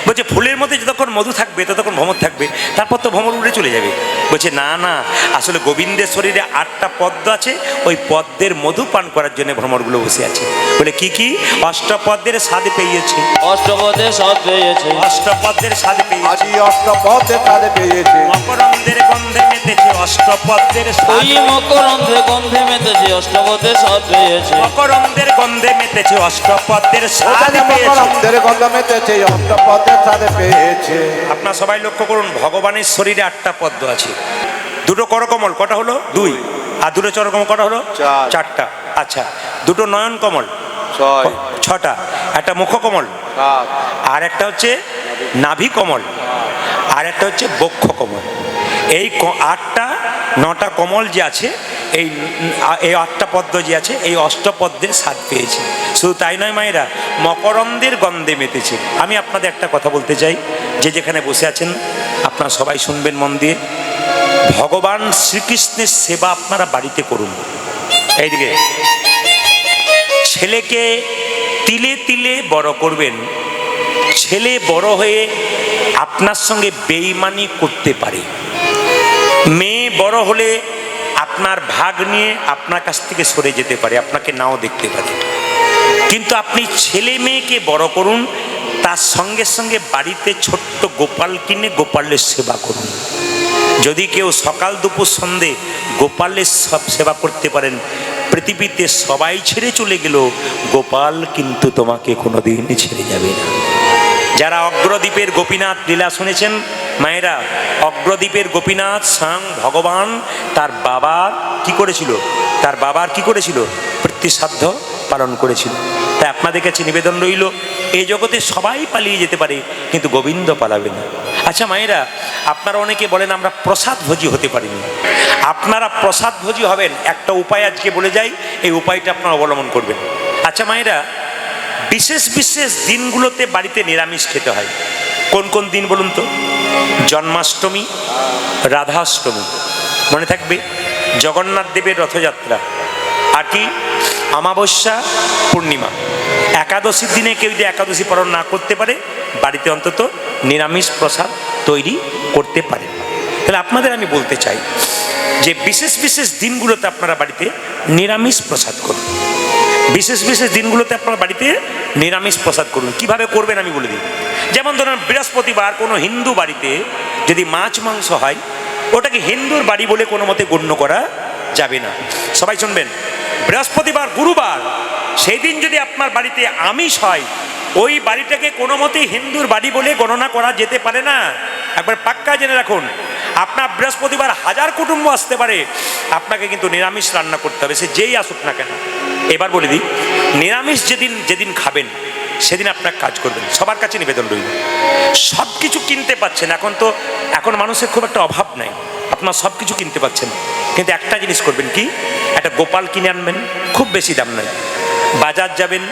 বলছে ফুলের মধ্যে যতক্ষণ মধু থাকবে ততক্ষণ ভ্রমর থাকবে, তারপর তো ভ্রমর উড়ে চলে যাবে। বলছে না না, আসলে গোবিন্দের শরীরে 8টা পদ্ম আছে, ওই পদ্মের মধু পান করার জন্য ভ্রমরগুলো বসে আছে। বলে কি কি? অষ্টপদ্মের স্বাদ পেয়েছে, অষ্টপদের স্বাদ পেয়েছে, অষ্টপদ্মের স্বাদ পেয়েছে, আজি অষ্টপদের স্বাদ পেয়েছে, মকরন্দের গন্ধে মেতেছে অষ্টপদ্মের স্বাদ, ওই মকরন্ধ্রে গন্ধে মেতেছে অষ্টপদের স্বাদ পেয়েছে, মকরন্দের গন্ধে মেতেছে অষ্টপদ্মের স্বাদ পেয়েছে। মকরন্দের গন্ধ মেতেছে অষ্টপদের স্বাদ পেয়েছে। আপনার সবাই লক্ষ্য করুন, ভগবানের শরীরে 8টা পদ্ম আছে। দুটো করকমল কটা হলো? 2। আর দুটো চরকমল কটা হলো? 4টা। আচ্ছা, দুটো নয়ন কমল 6টা, একটা মুখকমল, আর একটা হচ্ছে নাভি কমল, আর একটা হচ্ছে বক্ষ কমল। এই 8টা 9টা কমল যে আছে, এই 8টা পদ্ম যে আছে, এই অষ্টপদ্মের স্বাদ পেয়েছে। শুধু তাই নয় মায়েরা, মকরন্দের গন্ধে মেতেছে। আমি আপনাদের একটা কথা বলতে চাই, যে যেখানে বসে আছেন আপনারা সবাই শুনবেন মন দিয়ে। ভগবান শ্রীকৃষ্ণের সেবা আপনারা বাড়িতে করুন। এইদিকে ছেলেকে তিলে তিলে বড় করবেন। ছেলে বড় হয়ে আপনার সঙ্গে বেইমানি করতে পারে, মেয়ে বড় হলে আপনার ভাগ নিয়ে আপনার কাছ থেকে সরে যেতে পারে, আপনাকে নাও দেখতে পারে। কিন্তু আপনি ছেলে মেয়েকে বড় করুন, তার সঙ্গে সঙ্গে বাড়িতে ছোট্ট গোপাল কিনে গোপালের সেবা করুন। যদি কেউ সকাল দুপুর সন্ধে গোপালের সব সেবা করতে পারেন, পৃথিবীতে সবাই ছেড়ে চলে গেল, গোপাল কিন্তু তোমাকে কোনোদিন ছেড়ে যাবে না। যারা অগ্রদ্বীপের গোপীনাথ লীলা শুনেছেন মায়েরা, অগ্রদ্বীপের গোপীনাথ স্বয়ং ভগবান তার বাবার কি করেছিল, তার বাবার কি করেছিল, প্রতিশ্রাদ্ধ পালন করেছিল। তাই আপনাদের কাছে নিবেদন রইল, এই জগতে সবাই পালিয়ে যেতে পারে, কিন্তু গোবিন্দ পালাবে না। আচ্ছা মায়েরা, আপনারা অনেকে বলেন আমরা প্রসাদ ভোজি হতে পারিনি। আপনারা প্রসাদ ভোজি হবেন, একটা উপায় আজকে বলে যাই, এই উপায়টা আপনারা অবলম্বন করবেন। আচ্ছা মায়েরা, বিশেষ বিশেষ দিনগুলোতে বাড়িতে নিরামিষ খেতে হয়। কোন কোন দিন বলুন তো? জন্মাষ্টমী, রাধাষ্টমী, মনে থাকবে, জগন্নাথ দেবের রথযাত্রা, আর কি অমাবস্যা, পূর্ণিমা। একাদশীর দিনে কেউ যদি একাদশী পালন না করতে পারে, বাড়িতে অন্তত নিরামিষ প্রসাদ তৈরি করতে পারে। তাহলে আপনাদের আমি বলতে চাই যে বিশেষ বিশেষ দিনগুলোতে আপনারা বাড়িতে নিরামিষ প্রসাদ করুন। বিশেষ বিশেষ দিনগুলোতে আপনারা বাড়িতে নিরামিষ প্রসাদ করুন। কিভাবে করবেন আমি বলে দিই। যেমন ধরুন বৃহস্পতিবার কোনো হিন্দু বাড়িতে যদি মাছ মাংস হয়, ওটাকে হিন্দুর বাড়ি বলে কোনো মতে গণ্য করা যাবে না। সবাই শুনবেন, বৃহস্পতিবার, গুরুবার, সেই দিন যদি আপনার বাড়িতে আমিষ হয়, ওই বাড়িটাকে কোনো মতেই হিন্দুর বাড়ি বলে গণনা করা যেতে পারে না। একবার পাক্কা জেনে রাখুন, আপনার বৃহস্পতিবার 1000 কুটুম্ব আসতে পারে, আপনাকে কিন্তু নিরামিষ রান্না করতে হবে, সে যেই আসুক না কেন। এবার বলে দিই, নিরামিষ যেদিন খাবেন সেদিন আপনার কাজ করবেন। সবার কাছে নিবেদন রইল, সব কিছু কিনতে পাচ্ছেন, এখন মানুষের খুব একটা অভাব নাই, আপনার সব কিছু কিনতে পাচ্ছেন, কিন্তু একটা জিনিস করবেন কি, একটা গোপাল কিনে আনবেন, খুব বেশি দাম নয়। বাজার যাবেন,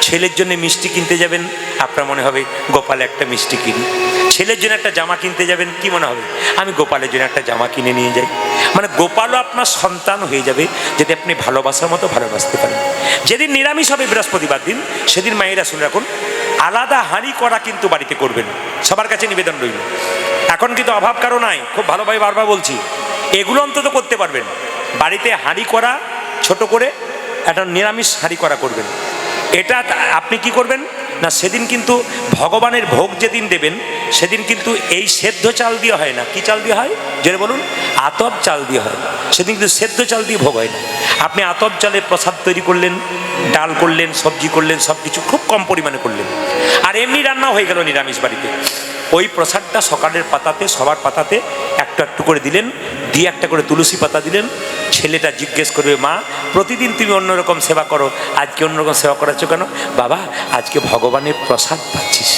ছেলের জন্য মিষ্টি কিনতে যাবেন, আপনার মনে হবে গোপালে একটা মিষ্টি কিনি। ছেলের জন্য একটা জামা কিনতে যাবেন, কি মনে হবে, আমি গোপালের জন্য একটা জামা কিনে নিয়ে যাই। মানে গোপালও আপনার সন্তান হয়ে যাবে, যদি আপনি ভালোবাসার মতো ভালোবাসতে পারেন। যেদিন নিরামিষ হবে বৃহস্পতিবার দিন, সেদিন মায়েরা শুনে রাখুন, আলাদা হাঁড়ি করা কিন্তু বাড়িতে করবেন। সবার কাছে নিবেদন রইল, এখন কিন্তু অভাব কারো নাই, খুব ভালোভাবে বারবার বলছি, এগুলো অন্তত করতে পারবেন। বাড়িতে হাঁড়ি করা, ছোট করে একটা নিরামিষ হাঁড়ি করা করবেন। এটা আপনি কি করবেন না, সেদিন কিন্তু ভগবানের ভোগ যেদিন দেবেন, সেদিন কিন্তু এই সেদ্ধ চাল দিয়ে হয় না। কি চাল দিয়ে হয় যেটা বলুন? আতপ চাল দিয়ে হয়। সেদিন কিন্তু সেদ্ধ চাল দিয়ে ভোগ হয় না। আপনি আতপ চালের প্রসাদ তৈরি করলেন, ডাল করলেন, সবজি করলেন, সব কিছু খুব কম পরিমাণে করলেন, আর এমনি রান্না হয়ে গেল নিরামিষ বাড়িতে। ওই প্রসাদটা সকালের পাতাতে, সবার পাতাতে একটু একটু করে দিলেন, দিয়ে একটা করে তুলসী পাতা দিলেন। ছেলেটা জিজ্ঞেস করবে, মা প্রতিদিন তুমি অন্যরকম সেবা করো, আজকে অন্যরকম সেবা করাচ্ছ কেন? বাবা আজকে ভগবানের প্রসাদ পাচ্ছিস।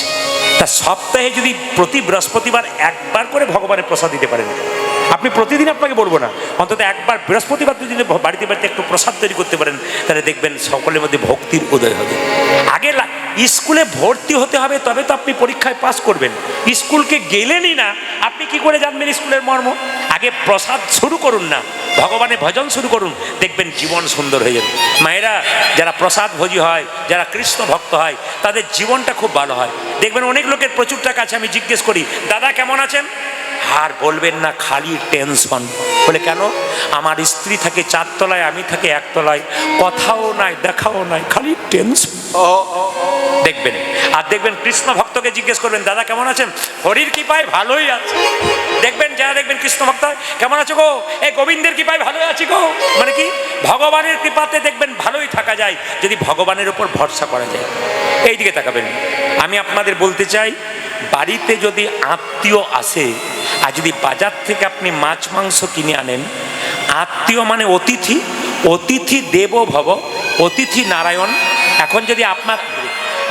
তা সপ্তাহে যদি প্রতি বৃহস্পতিবার একবার করে ভগবানের প্রসাদ দিতে পারেন, আপনি প্রতিদিন আপনাকে বলবো না, অন্তত একবার বৃহস্পতিবার যদি বাড়িতে বাড়িতে একটু প্রসাদ তৈরি করতে পারেন, তাহলে দেখবেন সকলের মধ্যে ভক্তির উদয় হবে। আগে স্কুলে ভর্তি হতে হবে, তবে তো আপনি পরীক্ষায় পাস করবেন। স্কুলকে গেলেনই না, আপনি কি করে জানবেন স্কুলের মর্ম? আগে প্রসাদ শুরু করুন না, ভগবানের ভজন শুরু করুন, দেখবেন জীবন সুন্দর হয়ে যাবে। মায়েরা যারা প্রসাদ ভোজী হয়, যারা কৃষ্ণ ভক্ত হয়, তাদের জীবনটা খুব ভালো হয়। দেখবেন অনেক লোকের প্রচুর টাকা আছে, আমি জিজ্ঞেস করি, দাদা কেমন আছেন? আর বলবেন না, খালি টেনশন। বলে কেন? আমার স্ত্রী থাকে 4 তলায়, আমি থাকি 1 তলায়, কথাও নাই দেখাও নাই, খালি টেনশন। দেখবেন। আর দেখবেন কৃষ্ণ ভক্তকে জিজ্ঞেস করবেন, দাদা কেমন আছেন? হরির কৃপায় ভালোই আছে। দেখবেন যারা দেখবেন কৃষ্ণ ভক্ত, কেমন আছো গো? এই গোবিন্দের কৃপায় ভালোই আছি গো। মানে কি? ভগবানের কৃপাতে দেখবেন ভালোই থাকা যায়, যদি ভগবানের উপর ভরসা করা যায়। এই দিকে তাকাবেন। আমি আপনাদের বলতে চাই, বাড়িতে যদি আত্মীয় আসে, আর যদি বাজার থেকে আপনি মাছ মাংস কিনে আনেন, আত্মীয় মানে অতিথি, অতিথি দেব ভব, অতিথি নারায়ণ। এখন যদি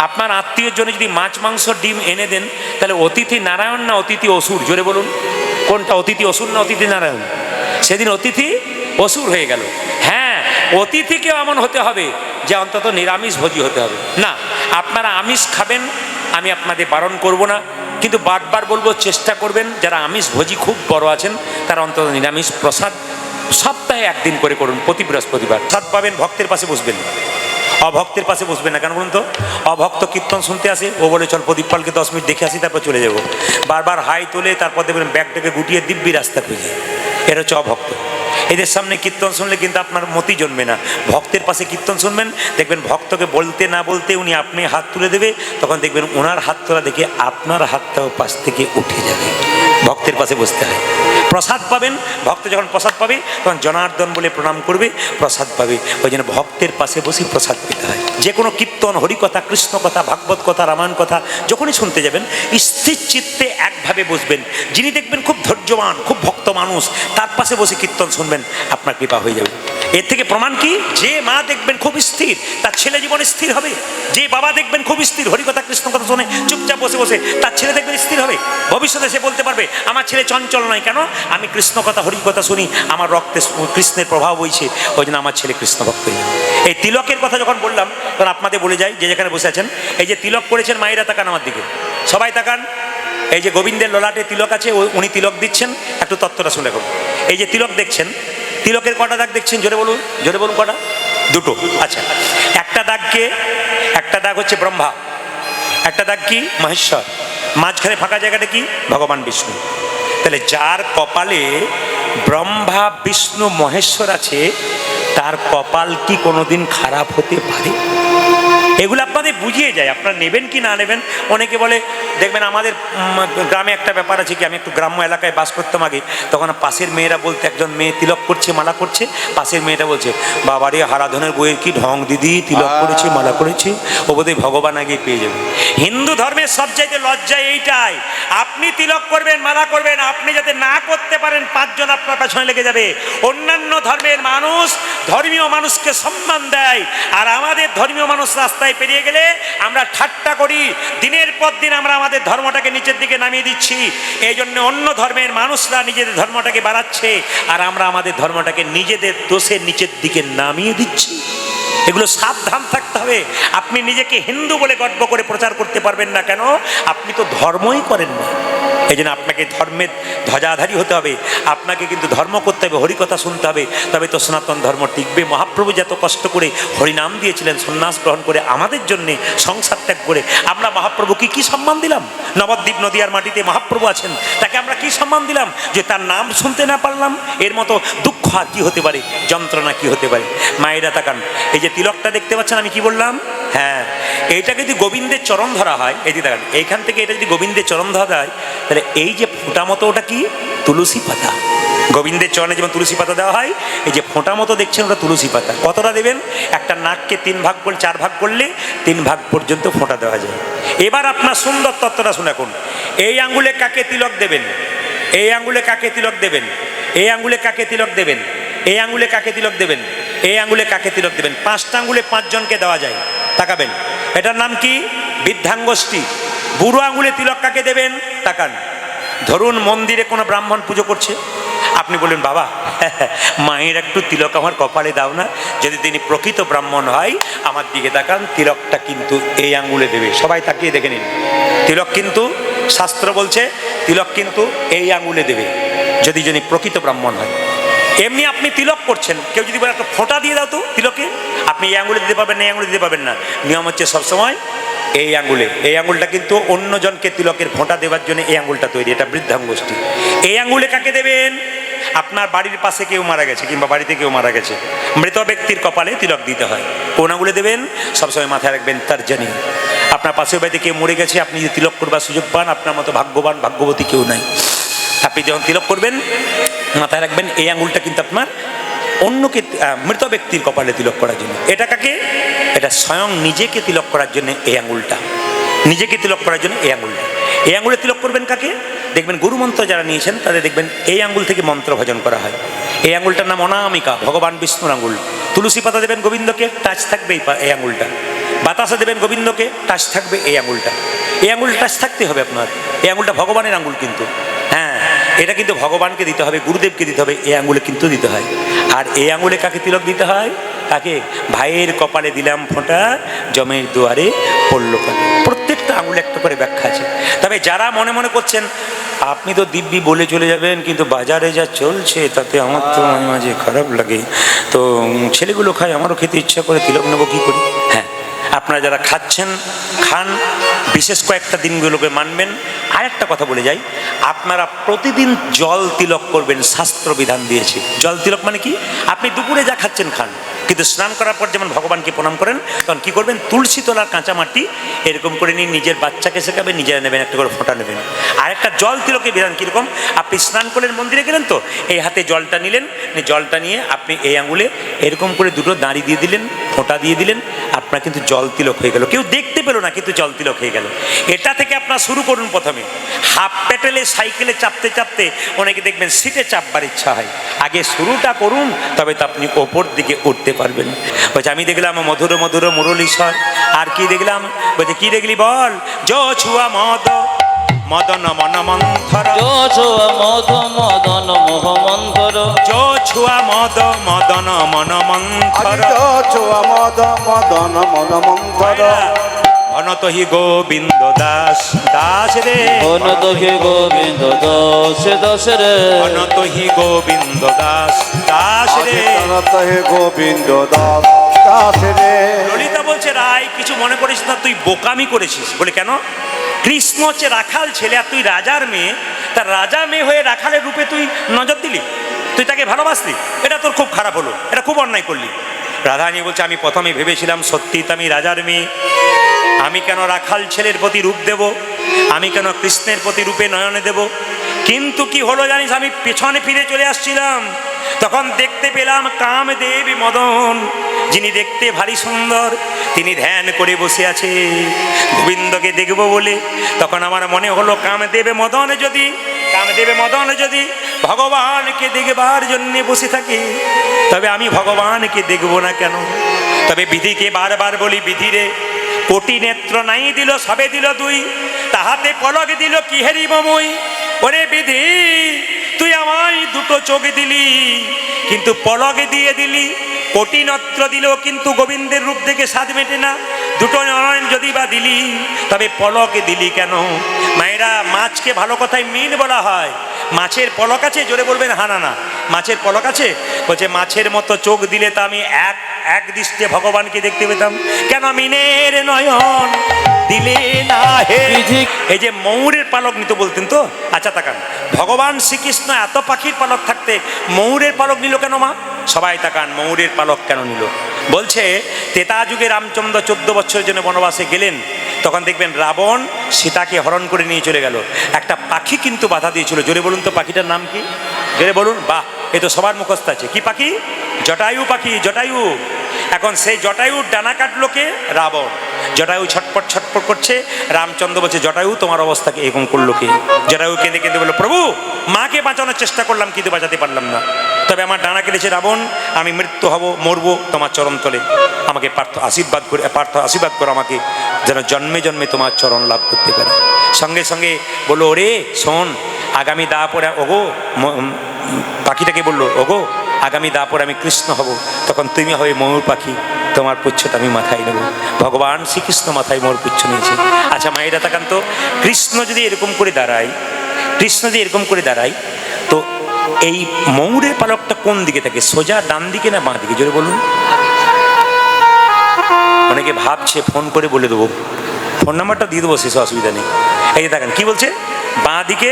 আপনার আত্মীয়ের জন্য যদি মাছ মাংস ডিম এনে দেন, তাহলে অতিথি নারায়ণ না অতিথি অসুর? জোরে বলুন, কোনটা? অতিথি অসুর না অতিথি নারায়ণ? সেদিন অতিথি অসুর হয়ে গেল। হ্যাঁ, অতিথিকেও এমন হতে হবে যে অন্তত নিরামিষ ভোজী হতে হবে না। আপনারা আমিষ খাবেন, আমি আপনাদের বারণ করব না, কিন্তু বারবার বলবো চেষ্টা করবেন যারা আমিষ ভোজী খুব বড় আছেন, তারা অন্তত নিরামিষ প্রসাদ সপ্তাহে 1 দিন করে করুন, প্রতি বৃহস্পতিবার। প্রসাদ পাবেন, ভক্তের পাশে বসবেন, অভক্তের পাশে বসবেন না। কেন বলুন তো? অভক্ত কীর্তন শুনতে আসে, ও বলে চল প্রদীপ পালকে 10 মিনিট দেখে আসি, তারপর চলে যাবো। বারবার হাই তোলে, তারপর দেখবেন ব্যাগটাকে গুটিয়ে দিব্যি রাস্তা খুঁজে। এর হচ্ছে অভক্ত। এদের সামনে কীর্তন শুনলে কিন্তু আপনার মতি জন্মে না। ভক্তের পাশে কীর্তন শুনবেন, দেখবেন ভক্তকে বলতে না বলতে উনি আপনি হাত তুলে দেবে, তখন দেখবেন ওনার হাত তোলা দেখে আপনার হাতটাও পাশ থেকে উঠে যাবে। ভক্তের পাশে বসতে হয়। প্রসাদ পাবেন, ভক্ত যখন প্রসাদ পাবে তখন জনার্দন বলে প্রণাম করবে, প্রসাদ পাবে। ওই জন্য ভক্তের পাশে বসে প্রসাদ পেতে হয়। যে কোনো কীর্তন, হরিকথা, কৃষ্ণ কথা, ভাগবত কথা, রামায়ণ কথা যখনই শুনতে যাবেন, স্থির চিত্তে একভাবে বসবেন। যিনি দেখবেন খুব ধৈর্যবান, খুব ভক্ত মানুষ, তার পাশে বসে কীর্তন শুনবেন, আপনার কৃপা হয়ে যাবে। এর থেকে প্রমাণ কি? যে মা দেখবেন খুব স্থির, তার ছেলে জীবনে স্থির হবে। যে বাবা দেখবেন খুব স্থির, হরিকথা কৃষ্ণ কথা শুনে চুপচাপ বসে বসে, তার ছেলে দেখবেন স্থির হবে। ভবিষ্যতে সে বলতে পারবে, আমার ছেলে চঞ্চল নয়, কেন? আমি কৃষ্ণ কথা, হরিকথা শুনি, আমার রক্তে কৃষ্ণের প্রভাব বইছে, ওই জন্য আমার ছেলে কৃষ্ণ ভক্ত হয়ে যাবে। এই তিলকের কথা যখন বললাম, তখন আপনাদের বলে যাই, যে যেখানে বসে আছেন, এই যে তিলক করেছেন, মায়েরা তাকান আমার দিকে, সবাই তাকান। এই যে গোবিন্দের ললাটে তিলক আছে, উনি তিলক দিচ্ছেন, একটু তত্ত্বটা শুনে রাখুন। এই যে তিলক দেখছেন, তিলকের কটা দাগ দেখছেন? জোরে বলুন, জোরে বলুন, কটা? 2টো। আচ্ছা, একটা দাগকে, একটা দাগ হচ্ছে ব্রহ্মা, একটা দাগ কি? মহেশ্বর, মাঝখানে ফাঁকা জায়গাটা কি? ভগবান বিষ্ণু। তাহলে যার কপালে ব্রহ্মা, বিষ্ণু, মহেশ্বর আছে, তার কপাল কি কোনোদিন খারাপ হতে পারে? এগুলো আপনাদের বুঝিয়ে যায়, আপনারা নেবেন কি না নেবেন। অনেকে বলে, দেখবেন আমাদের গ্রামে একটা ব্যাপার আছে কি, আমি একটু গ্রাম্য এলাকায় বাস করতাম আগে, তখন পাশের মেয়েরা বলতে, একজন মেয়ে তিলক করছে, মালা করছে, পাশের মেয়েটা বলছে, বাবারে হারাধনের বইয়ের কি ঢং দিদি, তিলক করেছে, মালা করেছে, ও বোধহয় ভগবান আগে পেয়ে যাবে। হিন্দু ধর্মের সবচাইতে লজ্জা এইটাই, আপনি তিলক করবেন, মালা করবেন, আপনি যাতে না করতে পারেন 5 জন আপনার পেছনে লেগে যাবে। অন্যান্য ধর্মের মানুষ ধর্মীয় মানুষকে সম্মান দেয়, আর আমাদের ধর্মীয় মানুষ রাস্তায় পেরিয়ে গেলে আমরা ঠাট্টা করি। দিনের পর দিন আমরা আমাদের ধর্মটাকে নিচের দিকে নামিয়ে দিচ্ছি। এই জন্য অন্য ধর্মের মানুষরা নিজেদের ধর্মটাকে বাড়াচ্ছে, আর আমরা আমাদের ধর্মটাকে নিজেদের দোষের নিচের দিকে নামিয়ে দিচ্ছি। এগুলো সাবধান থাকতে হবে। আপনি নিজেকে হিন্দু বলে গর্ব করে প্রচার করতে পারবেন না, কেন? আপনি তো ধর্মই করেন না। এই জন্য আপনাকে ধর্মের ধ্বজাধারী হতে হবে, আপনাকে কিন্তু ধর্ম করতে হবে, হরিকথা শুনতে হবে, তবে তো সনাতন ধর্ম টিকবে। মহাপ্রভু যত কষ্ট করে হরিনাম দিয়েছিলেন, সন্ন্যাস গ্রহণ করে আমাদের জন্যে, সংসার ত্যাগ করে, আমরা মহাপ্রভুকে কি সম্মান দিলাম? নবদ্বীপ নদিয়ার মাটিতে মহাপ্রভু আছেন, তাকে আমরা কি সম্মান দিলাম? যে তার নাম শুনতে না পারলাম, এর মতো দুঃখ আর কি হতে পারে, যন্ত্রণা কি হতে পারে? মায়েরা তাকান, এই যে তিলকটা দেখতে পাচ্ছেন, আমি কি বললাম? হ্যাঁ, এইটা যদি গোবিন্দের চরণ ধরা হয়, এই যে দেখেন এইখান থেকে এটা যদি গোবিন্দের চরণ ধরা হয়, তাহলে এই যে ফোঁটা মতো, ওটা কি? তুলসী পাতা। গোবিন্দের চরণে যেমন তুলসী পাতা দেওয়া হয়, এই যে ফোঁটা মতো দেখছেন, ওটা তুলসী পাতা। কতটা দেবেন? একটা নাককে 3 ভাগ করে 4 ভাগ করলে 3 ভাগ পর্যন্ত ফোঁটা দেওয়া যায়। এবার আপনার সুন্দর তত্ত্বটা শুনে রাখুন। এই আঙ্গুলে কাকে তিলক দেবেন, এই আঙ্গুলে কাকে তিলক দেবেন, এই আঙ্গুলে কাকে তিলক দেবেন, এই আঙ্গুলে কাকে তিলক দেবেন, এই আঙ্গুলে কাকে তিলক দেবেন। 5টা আঙ্গুলে 5 জনকে দেওয়া যায়। তাকাবেন, এটার নাম কি? বৃদ্ধাঙ্গুষ্ঠী। বুড়ো আঙ্গুলে তিলক কাকে দেবেন? তাকান। ধরুন মন্দিরে কোনো ব্রাহ্মণ পুজো করছে, আপনি বললেন বাবা মায়ের একটু তিলক আমার কপালে দাও না, যদি তিনি প্রকৃত ব্রাহ্মণ হয় আমার দিকে তাকান, তিলকটা কিন্তু এই আঙ্গুলে দেবে। সবাই তাকিয়ে দেখে নিন, তিলক কিন্তু শাস্ত্র বলছে তিলক কিন্তু এই আঙ্গুলে দেবে যদি যিনি প্রকৃত ব্রাহ্মণ হয়। এমনি আপনি তিলক করছেন, কেউ যদি বলে একটা ফোঁটা দিয়ে দাও তো তিলকে, আপনি এই আঙ্গুলে দিতে পারবেন না, এই আঙ্গুলে দিতে পারবেন না। নিয়ম হচ্ছে সবসময় এই আঙ্গুলে। এই আঙ্গুলটা কিন্তু অন্যজনকে তিলকের ফোঁটা দেওয়ার জন্য এই আঙ্গুলটা তৈরি, এটা বৃদ্ধাঙ্গুষ্ঠী। এই আঙ্গুলে কাকে দেবেন? আপনার বাড়ির পাশে কেউ মারা গেছে কিংবা বাড়িতে কেউ মারা গেছে, মৃত ব্যক্তির কপালে তিলক দিতে হয়। কোন আঙ্গুলে দেবেন? সবসময় মাথায় রাখবেন তর্জনী। আপনার পাশের বাড়িতে কেউ মরে গেছে, আপনি যদি তিলক করবার সুযোগ পান, আপনার মতো ভাগ্যবান ভাগ্যবতী কেউ নাই। আপনি যখন তিলক করবেন মাথায় রাখবেন এই আঙ্গুলটা কিন্তু আপনার অন্যকে, মৃত ব্যক্তির কপালে তিলক করার জন্য। এটা কাকে? এটা স্বয়ং নিজেকে তিলক করার জন্য এই আঙ্গুলটা, নিজেকে তিলক করার জন্য এই আঙ্গুলটা। এই আঙ্গুলে তিলক করবেন কাকে? দেখবেন গুরুমন্ত্র যারা নিয়েছেন তাদের দেখবেন এই আঙ্গুল থেকে মন্ত্র ভজন করা হয়। এই আঙ্গুলটার নাম অনামিকা, ভগবান বিষ্ণুর আঙ্গুল। তুলসী পাতা দেবেন গোবিন্দকে, টাচ থাকবে এই আঙ্গুলটা। বাতাসা দেবেন গোবিন্দকে, টাচ থাকবে এই আঙ্গুলটা। এই আঙ্গুলটা টাচ থাকতে হবে আপনার। এই আঙ্গুলটা ভগবানের আঙ্গুল কিন্তু, হ্যাঁ এটা কিন্তু ভগবানকে দিতে হবে, গুরুদেবকে দিতে হবে, এই আঙ্গুলে কিন্তু দিতে হয়। আর এই আঙ্গুলে কাকে তিলক দিতে হয়? কাকে? ভাইয়ের কপালে দিলাম ফোঁটা, জমের দুয়ারে পড়ল কাকে। প্রত্যেকটা আঙ্গুলে একটা করে ব্যাখ্যা আছে। তবে যারা মনে মনে করছেন আপনি তো দিব্যি বলে চলে যাবেন, কিন্তু বাজারে যা চলছে তাতে আমার তো মাঝে মাঝে খারাপ লাগে, তো ছেলেগুলো খায়, আমারও খেতে ইচ্ছা করে, তিলক নেবো কী করি? হ্যাঁ, আপনারা যারা খাচ্ছেন খান, বিশেষ কয়েকটা দিনগুলোকে মানবেন। আর একটা কথা বলে যাই, আপনারা প্রতিদিন জল তিলক করবেন, শাস্ত্র বিধান দিয়েছে। জল তিলক মানে কি? আপনি দুপুরে যা খাচ্ছেন খান, কিন্তু স্নান করার পর যেমন ভগবানকে প্রণাম করেন, তখন কী করবেন? তুলসী তলার কাঁচা মাটি এরকম করে নিয়ে নিজের বাচ্চাকে শেখাবেন, নিজেরা নেবেন, একটা করে ফোঁটা নেবেন। আর একটা জল তিলকের বিধান কীরকম? আপনি স্নান করলেন, মন্দিরে গেলেন, তো এই হাতে জলটা নিলেন, জলটা নিয়ে আপনি এই আঙুলে এরকম করে দুটো দাঁড়ি দিয়ে দিলেন, ফোঁটা দিয়ে দিলেন, আপনার কিন্তু জল তিলক হয়ে গেল। কেউ দেখতে পেল না, কিন্তু জল তিলক হয়ে গেল। এটা থেকে আপনার শুরু করুন। প্রথমে হাফ প্যাটেলে সাইকেলে চাপতে চাপতে অনেকে দেখবেন সিটে চাপবার ইচ্ছা হয়। আগে শুরুটা করুন, তবে তো আপনি ওপর দিকে উঠতে পারবেন। বলছে আমি দেখলাম মধুর মধুর মুরলী স্বর। আর কি দেখলাম? বলছে কি দেখলি বল? যো ছুয়া মদ মদন মন মন্থর, যো ছোয়া মদ মদন মোহ মন্থর, যো ছুয়া মদ মদন মন মন্থর, ছোয়া মদ মদন মন মন্থর। অনত হি গোবিন্দ দাস দাস রে, অনত হে গোবিন্দ দাস দাস রে, অনত হি গোবিন্দ দাস দাস রে। হে গোবিন্দ দাস দাস রে। ললিতা বলছে রায় কিছু মনে করিস না, তুই বোকামি করেছিস। বলে কেন? কৃষ্ণ হচ্ছে রাখাল ছেলে, আর তুই রাজার মেয়ে, তার রাজা মেয়ে হয়ে রাখালের রূপে তুই নজর দিলি, তুই তাকে ভালোবাসলি, এটা তোর খুব খারাপ হলো, এটা খুব অন্যায় করলি। রাধারানী বলছে আমি প্রথমে ভেবেছিলাম সত্যি তো আমি রাজার মেয়ে, আমি কেন রাখাল ছেলের প্রতি রূপ দেব, আমি কেন কৃষ্ণের প্রতি রূপে নয়নে দেব। কিন্তু কি হলো জানিস, আমি পেছনে ফিরে চলে আসছিলাম, তখন দেখতে পেলাম কামদেব মদন, যিনি দেখতে ভারী সুন্দর, তিনি ধ্যান করে বসে আছে গোবিন্দকে দেখব বলে। তখন আমার মনে হলো কামদেব মদন যদি ভগবানকে দেখবার জন্য বসে থাকে, তবে আমি ভগবানকে দেখব না কেন? তবে বিধিকে বারবার বলি, বিধিরে কোটি নেত্র নাই দিল, সবে দিল দুই, তাহাতে পলক দিল কি হেরিব মই। ওরে বিধি, তুই আমায় দুটো চোখ দিলি, কিন্তু পলকে দিয়ে দিলি। কোটি নেত্র দিল, কিন্তু গোবিন্দের রূপ দেখে স্বাদ মেটে না। দুটো নয়ন যদি বা দিলি, তবে পলকে দিলি কেন? মায়েরা, মাছকে ভালো কথায় মিন বলা হয়। মাছের পলক আছে? জোরে বলবেন হানা না। মাছের পলক আছে? বলছে মাছের মতো চোখ দিলে তো আমি এক দৃষ্টে ভগবানকে দেখতে পেতাম, কেন মিনের নয়ন দিলে না হে। এই যে ময়ূরের পালক নিতে বলতেন তো, আচ্ছা তাকান, ভগবান শ্রীকৃষ্ণ এত পাখির পালক থাকতে ময়ূরের পালক নিল কেন মা? সবাই তাকান, ময়ূরের পালক কেন নিল? বলছে ত্রেতা যুগে রামচন্দ্র 14 বছরের জন্য বনবাসে গেলেন, তখন দেখবেন রাবণ সীতাকে হরণ করে নিয়ে চলে গেল। একটা পাখি কিন্তু বাধা দিয়েছিল। জোরে বলুন তো পাখিটার নাম কি? জোরে বলুন। বাহ, এ তো সবার মুখস্থ আছে। কি পাখি? জটায়ু পাখি, জটায়ু। এখন সেই জটায়ুর ডানা কাটলো কে? রাবণ। জটায়ু ছটপট ছটপট করছে। রামচন্দ্র বলছে, জটায়ু তোমার অবস্থাকে এরকম করলো কে? জটায়ু কেঁদে কেঁদে বলল, প্রভু মাকে বাঁচানোর চেষ্টা করলাম কিন্তু বাঁচাতে পারলাম না, তবে আমার ডানা কেটেছে রাবণ, আমি মৃত্যু হব, মরবো তোমার চরণ তলে, আমাকে পার্থ আশীর্বাদ করো আমাকে, যেন জন্মে জন্মে তোমার চরণ লাভ করতে পারে। সঙ্গে সঙ্গে বললো, ওরে শোন, আগামী দাপরে ওগো, পাখিটাকে বললো, ওগো আগামী দাপরে আমি কৃষ্ণ হব, তখন তুমি হবে ময়ূর পাখি, তোমার পুচ্ছটা আমি মাথায় নেব। ভগবান শ্রীকৃষ্ণ মাথায় ময়ূর পুচ্ছ নিয়েছে। আচ্ছা মায়েরা তাকান তো, কৃষ্ণ যদি এরকম করে দাঁড়ায়, কৃষ্ণ যদি এরকম করে দাঁড়ায়, তো এই ময়ূরের পালকটা কোন দিকে থাকে? সোজা ডান দিকে না বাঁ দিকে? জোরে বলুন। অনেকে ভাবছে, ফোন করে বলে দেবো, ফোন নাম্বারটা দিয়ে দেবো, শেষ অসুবিধা নেই। এই যে দেখেন কি বলছে, বাঁ দিকে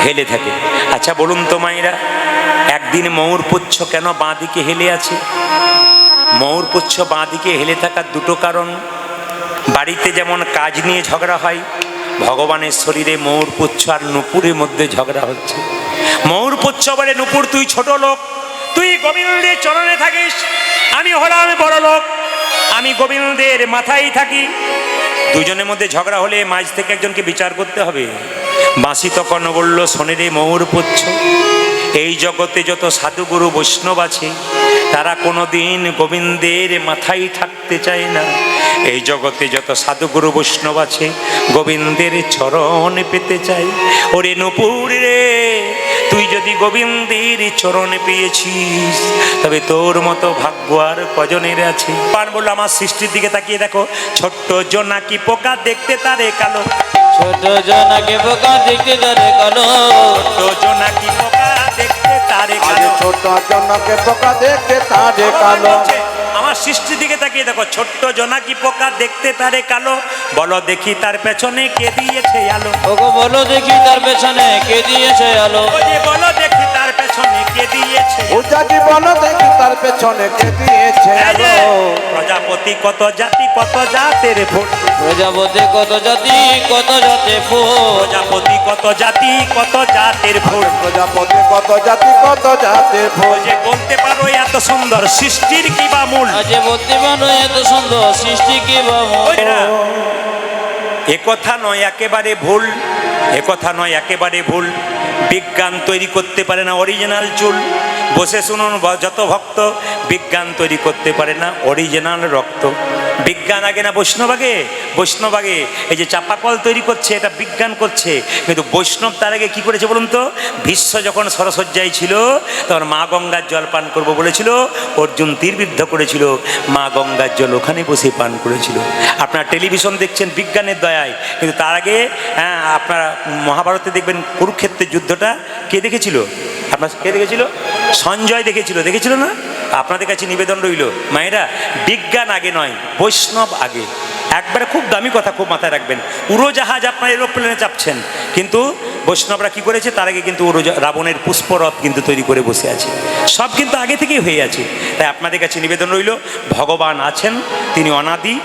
হেলে থাকে। আচ্ছা বলুন তো মায়েরা, একদিন ময়ূর পুচ্ছ কেন বাঁ দিকে হেলে আছে? ময়ূর পুচ্ছ বাঁ দিকে হেলে থাকার দুটো কারণ। বাড়িতে যেমন কাজ নিয়ে ঝগড়া হয়, ভগবানের শরীরে ময়ূর পুচ্ছ আর নুপুরের মধ্যে ঝগড়া হচ্ছে। ময়ূর পুচ্ছ বলে, নুপুর তুই ছোট লোক, তুই গোবিন্দের চরণে থাকিস, আমি হলাম বড় লোক, আমি গোবিন্দের মাথায় থাকি। দুজনের মধ্যে ঝগড়া হলে মাঝ থেকে একজনকে বিচার করতে হবে। বাঁশি তখন বলল, শোনে রে ময়ূর পুচ্ছ, এই জগতে যত সাধুগুরু বৈষ্ণব আছে, তারা কোনোদিন গোবিন্দের মাথায় থাকতে চায় না। এই জগতে যত সাধুগুরু বৈষ্ণব আছে, গোবিন্দের চরণ পেতে চায়। ওরে নুপুর রে, তুই যদি গোবিন্দের চরণ পেয়েছিস, তবে তোর মতো ভাগ্য আর কজনের আছে? পান বললো, আমার সৃষ্টির দিকে তাকিয়ে দেখো, ছোট্ট জোনাকি পোকা দেখতে তারে কালো, ছোট জনাকে বোকা দেখতে তারে কালো, ছোট্ট জোনাকি পোকা দেখতে তারে আজ কালো। ছোট জনকে পোকা দেখতে তারে কালো। আমার সৃষ্টির দিকে তাকিয়ে দেখো, ছোট্ট জোনাকি পোকা দেখতে তারে কালো, বলো দেখি তার পেছনে কে দিয়েছে আলো? ওগো বলো দেখি তার পেছনে কে দিয়েছে আলো? ও যে বলো দেখি তার পেছনে কে দিয়েছে? উজাজি বলো দেখি তার পেছনে কে দিয়েছে এই যে, আলো। প্রজাপতি কত জাতি কত জাতের ফুল, প্রজাপতি কত জাতি কত জাতে ফুল, প্রজাপতি কত জাতি কত জাতের ফুল। প্রজাপতি কত জাতি কত জাতের ও ফুল। যে বলতে পারো এত সুন্দর সৃষ্টির কি বা মূল? আজ বলতে পারো এত সুন্দর সৃষ্টি কি বাবু? একথা নয় একেবারে ভুল, একথা নয় একেবারে ভুল, বিজ্ঞান তৈরি করতে পারে না অরিজিনাল চুল। বসে শুনুন যত ভক্ত, বিজ্ঞান তৈরি করতে পারে না অরিজিনাল রক্ত। বিজ্ঞান আগে না বৈষ্ণব আগে? বৈষ্ণব আগে। এই যে চাপাকল তৈরি করছে, এটা বিজ্ঞান করছে, কিন্তু বৈষ্ণব তার আগে কি করেছে বলুন তো? ভীষ্ম যখন সরসজ্জায় ছিল, তখন মা গঙ্গার জল পান করবো বলেছিল, অর্জুন তীরবিদ্ধ করেছিল, মা গঙ্গার জল ওখানে বসে পান করেছিল। আপনারা টেলিভিশন দেখছেন বিজ্ঞানের দয়ায়, কিন্তু তার আগে আপনারা মহাভারতে দেখবেন কুরুক্ষেত্রের যুদ্ধটা কে দেখেছিল? আপনার কে দেখেছিল? সঞ্জয় দেখেছিল না? আপনাদের কাছে নিবেদন রইল, মায়েরা বিজ্ঞান আগে নয়, বৈষ্ণব আগে। একবারে খুব দামি কথা, খুব মাথায় রাখবেন। উড়োজাহাজ আপনার এরোপ্লেনে চাপছেন, কিন্তু বৈষ্ণবরা কি করেছে? তার আগে কিন্তু রাবণের পুষ্পরথ কিন্তু তৈরি করে বসে আছে। সব কিন্তু আগে থেকেই হয়ে আছে। তাই আপনাদের কাছে নিবেদন রইল, ভগবান আছেন, তিনি অনাদি,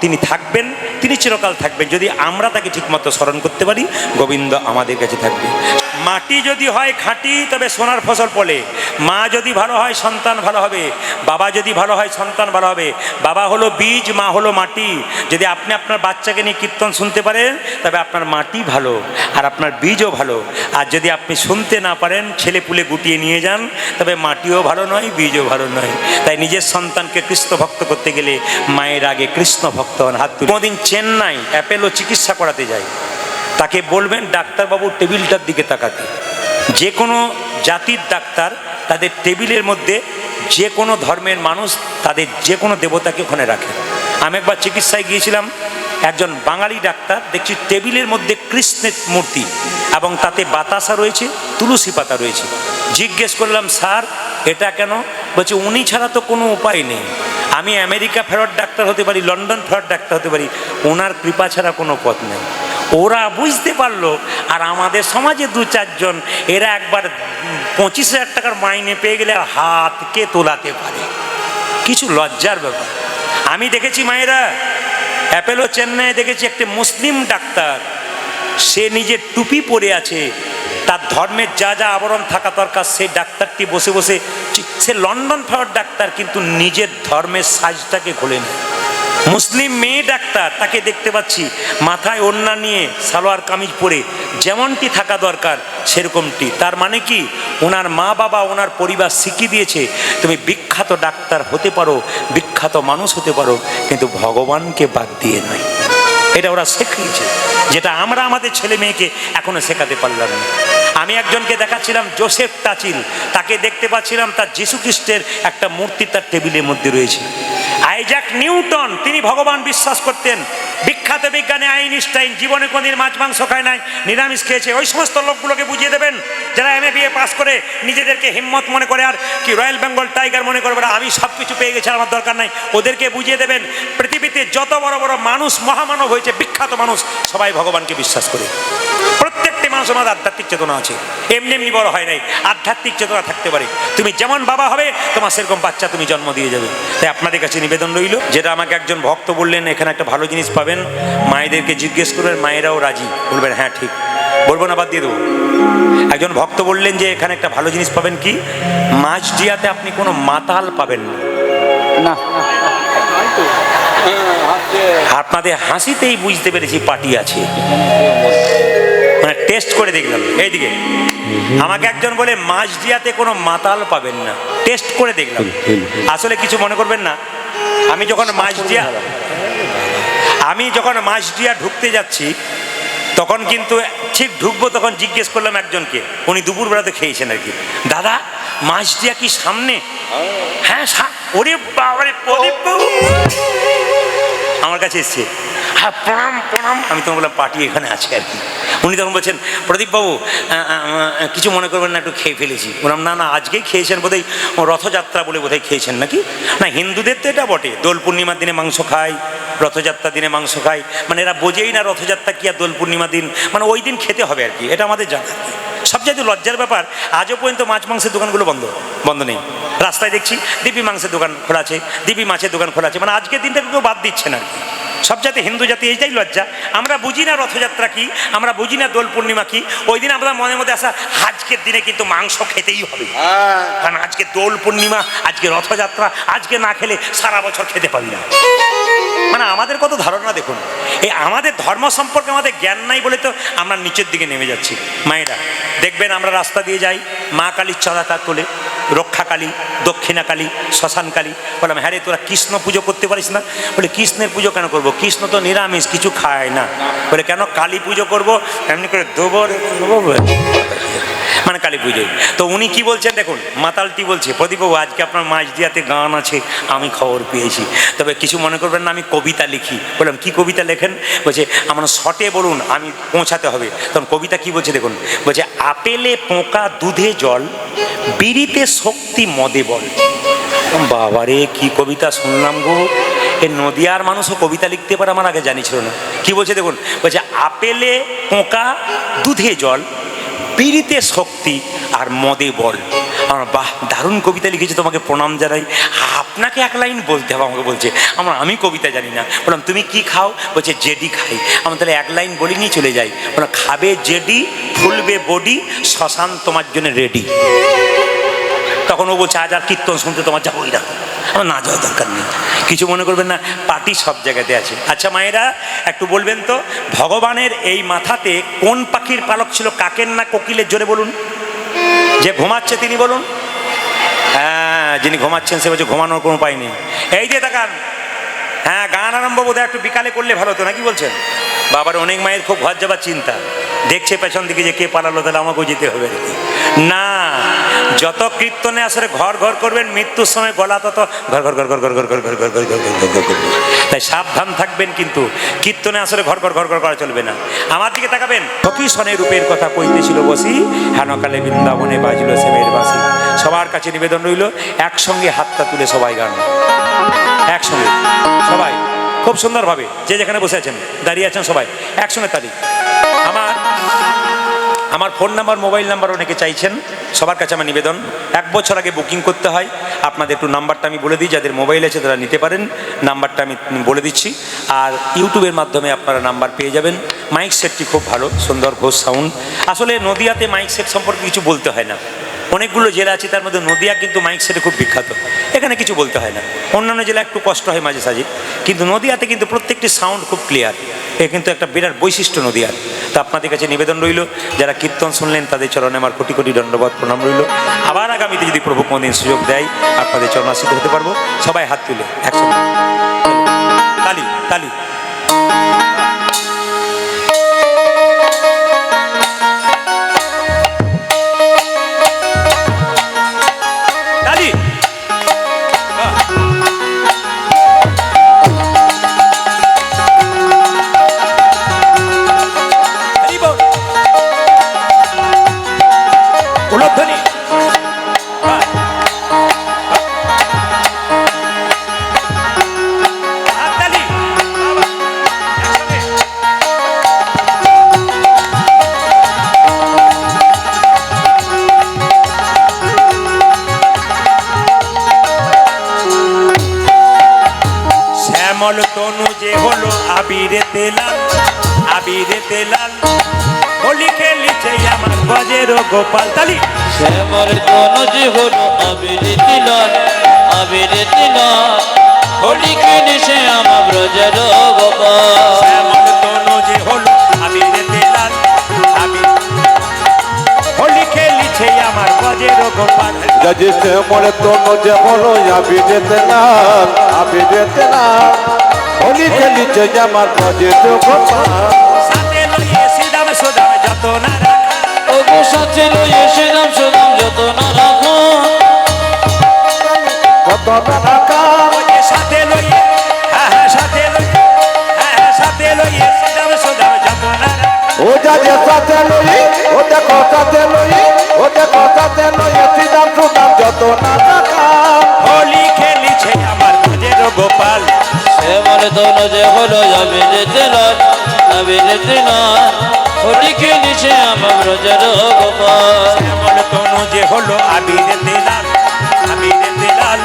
তিনি থাকবেন, তিনি চিরকাল থাকবেন। যদি আমরা তাকে ঠিকমতো স্মরণ করতে পারি, গোবিন্দ আমাদের কাছে থাকবে। মাটি যদি হয় খাঁটি, তবে সোনার ফসল ফলে। মা যদি ভালো হয়, সন্তান ভালো হবে। বাবা যদি ভালো হয়, সন্তান ভালো হবে। বাবা হলো বীজ, মা হলো মাটি। যদি আপনি আপনার বাচ্চাকে নিয়ে কীর্তন শুনতে পারেন, তবে আপনার মাটি ভালো আর আপনার বীজও ভালো। আর যদি আপনি শুনতে না পারেন, ছেলে পুলে গুটিয়ে নিয়ে যান, তবে মাটিও ভালো নয়, বীজও ভালো নয়। তাই নিজের সন্তানকে কৃষ্ণ ভক্ত করতে গেলে মায়ের আগে কৃষ্ণ ভক্ত হন। হাত তুলে। কোনোদিন চেন্নাই অ্যাপেলো চিকিৎসা করাতে যায়, তাকে বলবেন ডাক্তারবাবু টেবিলটার দিকে তাকাতে। যে কোনো জাতির ডাক্তার তাদের টেবিলের মধ্যে যে কোনো ধর্মের মানুষ তাদের যে কোনো দেবতাকে ওখানে রাখে। আমি একবার চিকিৎসায় গিয়েছিলাম, একজন বাঙালি ডাক্তার, দেখছি টেবিলের মধ্যে কৃষ্ণের মূর্তি এবং তাতে বাতাসা রয়েছে, তুলসী পাতা রয়েছে। জিজ্ঞেস করলাম, স্যার এটা কেন? বলছে উনি ছাড়া তো কোনো উপায় নেই। আমি আমেরিকা ফেরত ডাক্তার হতে পারি, লন্ডন ফেরত ডাক্তার হতে পারি, ওনার কৃপা ছাড়া কোনো পথ নেই। ওরা বুঝতে পারলো, আর আমাদের সমাজে দু চারজন এরা একবার 25,000 টাকার মাইনে পেয়ে গেলে আর হাতকে তোলাতে পারে। কিছু লজ্জার ব্যাপার। আমি দেখেছি মায়েরা, অ্যাপেলো চেন্নাই দেখেছি একটা মুসলিম ডাক্তার, সে নিজের টুপি পরে আছে, তার ধর্মের যা যা আবরণ থাকা দরকার, সেই ডাক্তারটি বসে বসে, সে লন্ডন ফেরত ডাক্তার, কিন্তু নিজের ধর্মের সাজটাকে খোলেনি। মুসলিম মেয়ে ডাক্তার, তাকে দেখতে পাচ্ছি মাথায় ওড়না নিয়ে সালোয়ার কামিজ পরে যেমনটি থাকা দরকার সেরকমটি। তার মানে কি, ওনার মা বাবা ওনার পরিবার শিখিয়ে দিয়েছে তুমি বিখ্যাত ডাক্তার হতে পারো, বিখ্যাত মানুষ হতে পারো, কিন্তু ভগবানকে বাদ দিয়ে নয়। এটা ওরা শেখিয়েছে, যেটা আমরা আমাদের ছেলে মেয়েকে এখনো শেখাতে পারলাম না। আমি একজনকে দেখাচ্ছিলাম, জোসেফ টাচিল, তাকে দেখতে পাচ্ছিলাম তার যীশু খ্রিস্টের একটা মূর্তি তার টেবিলের মধ্যে রয়েছে। আইজাক নিউটন, তিনি ভগবান বিশ্বাস করতেন। বিখ্যাত বিজ্ঞানী আইনস্টাইন জীবনে কোনদিন মাছ মাংস খায় নাই, নিরামিষ খেয়েছে। ওই সমস্ত লোকগুলোকে বুঝিয়ে দেবেন যারা MA BA পাস করে নিজেদেরকে হিম্মত মনে করে আর কি রয়্যাল বেঙ্গল টাইগার মনে করবে, আমি সব কিছু পেয়ে গেছি আমার দরকার নাই। ওদেরকে বুঝিয়ে দেবেন পৃথিবীতে যত বড় বড় মানুষ মহামানব হয়েছে, বিখ্যাত মানুষ, সবাই ভগবানকে বিশ্বাস করে। প্রত্যেকটি মানুষের মধ্যে আধ্যাত্মিক চেতনা আছে, এমনি এমনি বড় হয় নাই, আধ্যাত্মিক চেতনা থাকতে পারে। তুমি যেমন বাবা হবে তোমার সেরকম বাচ্চা তুমি জন্ম দিয়ে যাবে। তাই আপনাদের কাছে নিবেদন রইল, যেটা আমাকে একজন ভক্ত বললেন এখানে একটা ভালো জিনিস পাবেন, মায়েদেরকে জিজ্ঞেস করবেন, মায়েরাও রাজি, বলবেন হ্যাঁ ঠিক, বলবো না বাদ দিয়ে দেবো। একজন ভক্ত বললেন যে এখানে একটা ভালো জিনিস পাবেন, কি, মাঝদিয়াতে আপনি কোনো মাতাল পাবেন না। আপনাদের হাসিতেই বুঝতে পেরেছি পার্টি আছে, মানে টেস্ট করে দেখলাম। এইদিকে আমাকে একজন বলে মাঝদিয়াতে কোনো মাতাল পাবেন না, টেস্ট করে দেখলাম। আসলে কিছু মনে করবেন না, আমি যখন মাঝদিয়া ঢুকতে যাচ্ছি তখন কিন্তু ঠিক ঢুকবো, তখন জিজ্ঞেস করলাম একজনকে, উনি দুপুরবেলাতে খেয়েছেন আর কি, দাদা মাঝদিয়া কি সামনে? হ্যাঁ। ওরে বাবারে, প্রদীপ বাবু আমার কাছে এসছে, হ্যাঁ প্রণাম প্রণাম। আমি তখন বললাম পার্টি এখানে আছে আর কি। উনি তখন বলছেন, প্রদীপবাবু কিছু মনে করবেন না, একটু খেয়ে ফেলেছি। বললাম না না, আজকেই খেয়েছেন বোধহয়, রথযাত্রা বলে বোধহয় খেয়েছেন নাকি? না, হিন্দুদের তো এটা বটে, দোল পূর্ণিমার দিনে মাংস খায়, রথযাত্রার দিনে মাংস খায়, মানে এরা বোঝেই না রথযাত্রা কি আর দোল পূর্ণিমার দিন, মানে ওই দিন খেতে হবে আর কি, এটা আমাদের জানা। সবচেয়ে লজ্জার ব্যাপার, আজও পর্যন্ত মাছ মাংসের দোকানগুলো বন্ধ নেই। রাস্তায় দেখছি দিব্যি মাংসের দোকান খোলা আছে, দিব্যি মাছের দোকান খোলা আছে, মানে আজকের দিনটা কেউ বাদ দিচ্ছে না আর কি। সবচাইতে হিন্দু জাতি এইটাই লজ্জা, আমরা বুঝি না রথযাত্রা কি, আমরা বুঝি না দোল পূর্ণিমা কি। ওই দিন আমরা মনের মধ্যে আসা, আজকের দিনে কিন্তু মাংস খেতেই হবে, কারণ আজকে দোল পূর্ণিমা, আজকে রথযাত্রা, আজকে না খেলে সারা বছর খেতে পারি না। মানে আমাদের কত ধারণা দেখুন, এই আমাদের ধর্ম সম্পর্কে আমাদের জ্ঞান নাই বলে তো আমরা নিচের দিকে নেমে যাচ্ছি। মায়েরা দেখবেন আমরা রাস্তা দিয়ে যাই, মা কালীর চড়াতা তোলে, রক্ষা কালী, দক্ষিণা কালী, শ্মশান কালী। বললাম হ্যাঁ রে, তোরা কৃষ্ণ পুজো করতে পারিস না? বলে কৃষ্ণের পুজো কেন করবো, কৃষ্ণ তো নিরামিষ, কিছু খায় না। বলে কেন, কালী পুজো করবো, এমনি করে দেবো, মানে কালী পুজোয়। তো উনি কি বলছেন দেখুন, মাতালটি বলছে, প্রদীপবাবু আজকে আপনার মাঝদিয়াতে গান আছে, আমি খবর পেয়েছি, তবে কিছু মনে করবেন না, আমি কবিতা লিখি। বললাম কি কবিতা লেখেন? বলছে আমার শর্টে বলুন, আমি পৌঁছাতে হবে। তখন কবিতা কি বলছে দেখুন, বলছে আপেলে পোকা দুধে জল, বিড়িতে শক্তি মদে বল। বাবারে কি কবিতা শুনলাম গো, এই নদিয়ার মানুষও কবিতা লিখতে পারে, আমার আগে জানি ছিল না। কি বলছে দেখুন, বলছে আপেলে পোকা দুধে জল, বিড়িতে শক্তি আর মদে বল। আমার বাহ, দারুণ কবিতা লিখেছি, তোমাকে প্রণাম জানাই। আপনাকে এক লাইন বলতে হবে, আমাকে বলছে আমি কবিতা জানি না। বললাম তুমি কি খাও? বলছে জেডি খাই। আমি তাহলে এক লাইন বলি নিয়ে চলে যাই। বললাম খাবে জেডি, ফুলবে বডি, শ্মশান তোমার জন্য রেডি। তখন ও বলছে আজ আর কীর্তন শুনতে তোমার যাবোই না। আমার না যাওয়ার দরকার নেই, কিছু মনে করবেন না, পার্টি সব জায়গাতে আছে। আচ্ছা মায়েরা একটু বলবেন তো, ভগবানের এই মাথাতে কোন পাখির পালক ছিল, কাকের না কোকিলের? জোরে বলুন। যে ঘুমাচ্ছে তিনি বলুন। হ্যাঁ, যিনি ঘুমাচ্ছেন সে বলছে ঘুমানোর কোনো উপায় নেই। এই যে তাকান, হ্যাঁ গান আরম্ভ বোধহয় একটু বিকালে করলে ভালো হতো, নাকি বলছেন? বাবার অনেক মায়ের খুব ঘর যাবার চিন্তা, দেখছে পেছন দিকে যে কে পালালো, তাহলে আমাকেও যেতে হবে আর কি। না, যত কীর্তনে আসলে ঘর ঘর করবেন, মৃত্যুর সময় গলা তত ঘর ঘর ঘর ঘর ঘর ঘর ঘর ঘর ঘর ঘর ঘর ঘর ঘর ঘর। তাই সাবধান থাকবেন, কিন্তু কীর্তনে আসলে ঘর ঘর ঘর ঘর করা চলবে না। আমার দিকে তাকাবেন, সতীশনের রূপের কথা কইতেছিল বসি, হেনকালে বৃন্দাবনে বাজিল সেবের বাসি। সবার কাছে নিবেদন রইল, একসঙ্গে হাতটা তুলে সবাই গান, একসঙ্গে সবাই খুব সুন্দরভাবে, যে যেখানে বসে আছেন, দাঁড়িয়ে আছেন, সবাই একসঙ্গে তালি। আমার ফোন নাম্বার, মোবাইল নাম্বার অনেকে চাইছেন, সবার কাছে আমার নিবেদন, 1 বছর আগে বুকিং করতে হয়। আপনাদের একটু নাম্বারটা আমি বলে দিই, যাদের মোবাইল আছে তারা নিতে পারেন, নাম্বারটা আমি বলে দিচ্ছি। আর ইউটিউবের মাধ্যমে আপনারা নাম্বার পেয়ে যাবেন। মাইক সেটটি খুব ভালো, সুন্দর ঘোষ সাউন্ড। আসলে নদিয়াতে মাইক সেট সম্পর্কে কিছু বলতে হয় না, অনেকগুলো জেলা আছে, তার মধ্যে নদিয়া কিন্তু মাইক সেটে খুব বিখ্যাত। এখানে কিছু বলতে হয় না, অন্যান্য জেলা একটু কষ্ট হয় মাঝে সাঝে, কিন্তু নদিয়াতে কিন্তু প্রত্যেকটি সাউন্ড খুব ক্লিয়ার। এ কিন্তু একটা বিরাট বৈশিষ্ট্য নদিয়ার। তো আপনাদের কাছে নিবেদন রইল, যারা কীর্তন শুনলেন তাদের চরণে আমার কোটি কোটি দণ্ডবাদ প্রণাম রইল। আবার আগামীতে যদি প্রভু কোনোদিন সুযোগ দেয় আপনাদের চরণাশ্রিত হতে পারবো। সবাই হাত তুলে একসঙ্গে তালি তালি। তালি। হরি বল। উলধ্বনি। হাততালি। একসঙ্গে। শ্যামল তনু যে হলো আবিরেতে লাল, আবিরেতে লাল, হোলি খেলিছে আমার গজের গোপাল। তালি। শ্যামল তনুজি হলো আবিরে তিলক, আবিরে তিলক, হোলি খেলিছে আমার ব্রজের গোপাল। শ্যামল তনু যে হলো আবিরেতে লাল, আবির, হোলি খেলিছে আমার গজের গোপাল। যদি সে মরে তনু যে হলো আবিরেতে লাল, আবিরেতে লাল, হোলি খেলিছে আমার বাজে গোপাল। সাথে লইয়ে শ্রীরাম সুদাম যত না রাখা, ওগো সাথে লইয়ে শ্রীরাম সুদাম যত না রাখো, কত টাকা ওই যে সাথে লইয়ে, হ্যাঁ হ্যাঁ সাথে লইয়ে, হ্যাঁ হ্যাঁ সাথে লইয়ে শ্রীরাম সুদাম যত না রাখা। ও যাদের সাথে লই, ও দেখো সাথে লই, ও দেখো সাথে লই, শ্রীরাম সুদাম যত না টাকা। হোলি খেলিছে আমার গজের গোপাল। শ্যামল তনুজি হলো আবিরে তিলক, আবিরে তিলক, হোলি খেলিছে আমার ব্রজের গোপাল। শ্যামল তনু যে হলো আবিরেতে লাল, আবিরেতে লাল,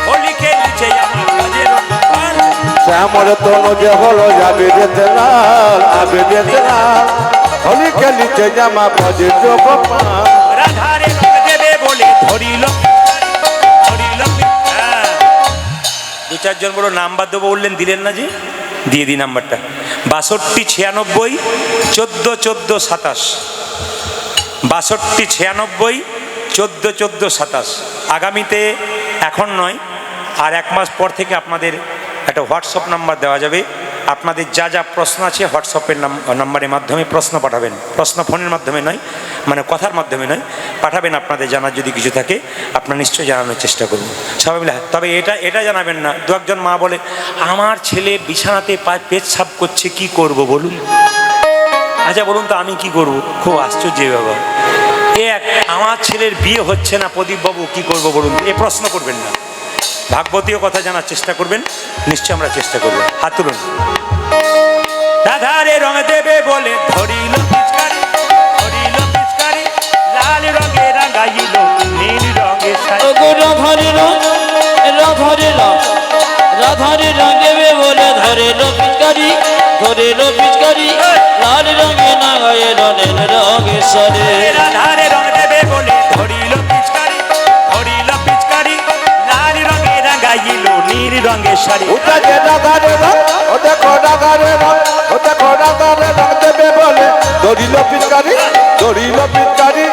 হোলি খেলিছে আমার গজের গোপাল। শ্যামল তনু যে হলো আবিরেতে লাল, আবিরেতে লাল, হোলি খেলিছে আমার বাজে গোপাল। রাধারে রং দেবে বলে ধরিল, ধরিল, হ্যাঁ। দু চারজন বড় নাম্বার দেবো বললেন, দিলেন না যে, দিয়ে দিই নাম্বারটা 62 96 14 14 27, 62 96 14 14 27। আগামীতে, এখন নয়, আর এক মাস পর থেকে আপনাদের একটা হোয়াটসঅ্যাপ নাম্বার দেওয়া যাবে। আপনাদের যা যা প্রশ্ন আছে হোয়াটসঅ্যাপের নাম্বারের মাধ্যমে প্রশ্ন পাঠাবেন। প্রশ্ন ফোনের মাধ্যমে নয়, মানে কথার মাধ্যমে নয়, পাঠাবেন। আপনাদের জানার যদি কিছু থাকে আপনারা নিশ্চয়ই জানানোর চেষ্টা করুন সবাই মিলে। তবে এটা জানাবেন না, দু একজন মা বলে আমার ছেলে বিছানাতে পেচ্ছাপ করছে, কি করব বলুন। আচ্ছা বলুন তো আমি কি করব? খুব আশ্চর্য ব্যাপার। আমার ছেলের বিয়ে হচ্ছে না প্রদীপবাবু, কি করব বলুন। এ প্রশ্ন করবেন না, ভাগবতীয় কথা জানার চেষ্টা করবেন, নিশ্চয় আমরা চেষ্টা করব। হাত তুলুন। রাধারে রং দেবে বলে ধরিল পিচকারি, ধরিল পিচকারি, লাল রঙে রাঙাইল নীল রঙে শাড়ি। ওগো রাধারে রং, রাধারে রং, রাধারে রং দেবে বলে ধরিল পিচকারি, ধরিল পিচকারি, লাল রঙে নাগাইল নীল রঙে শাড়ি। রাধারে রং দেবে বলে ধরিল পিচকারি, ধরিল পিচকারি, লাল রঙে রাঙাইল নীল রঙে শাড়ি। ওটা যে ডাকারে রং, ও দেখো ডাকারে রং, ও দেখো ডাকারে রং দেবে বলে ধরিল পিচকারি, ধরিল পিচকারি,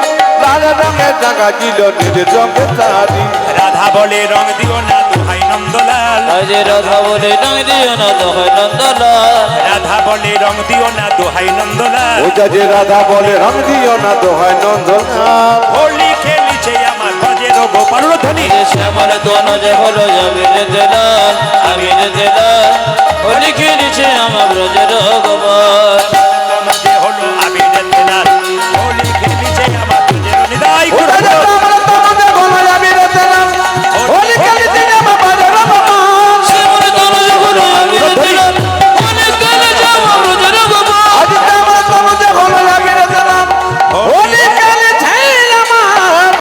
লাল রঙের জায়গা দিল নীল রঙের শাড়ি। রাধা বলে রং দিও না দোহাই নন্দলাল, আজ রাধা বলে রং দিও না দোহাই নন্দলাল, রাধা বলে রং দিও না দোহাই নন্দলাল। ওটা যে রাধা বলে রং দিও না দোহাই নন্দলাল। হোলি খেলিছে আমার গজের গোপাল। ধ্বনি। শ্যামল তনুজি হলো আবিরে তিলক, আবিরে তিলক, হোলি খেলিছে আমার ব্রজের গোপাল।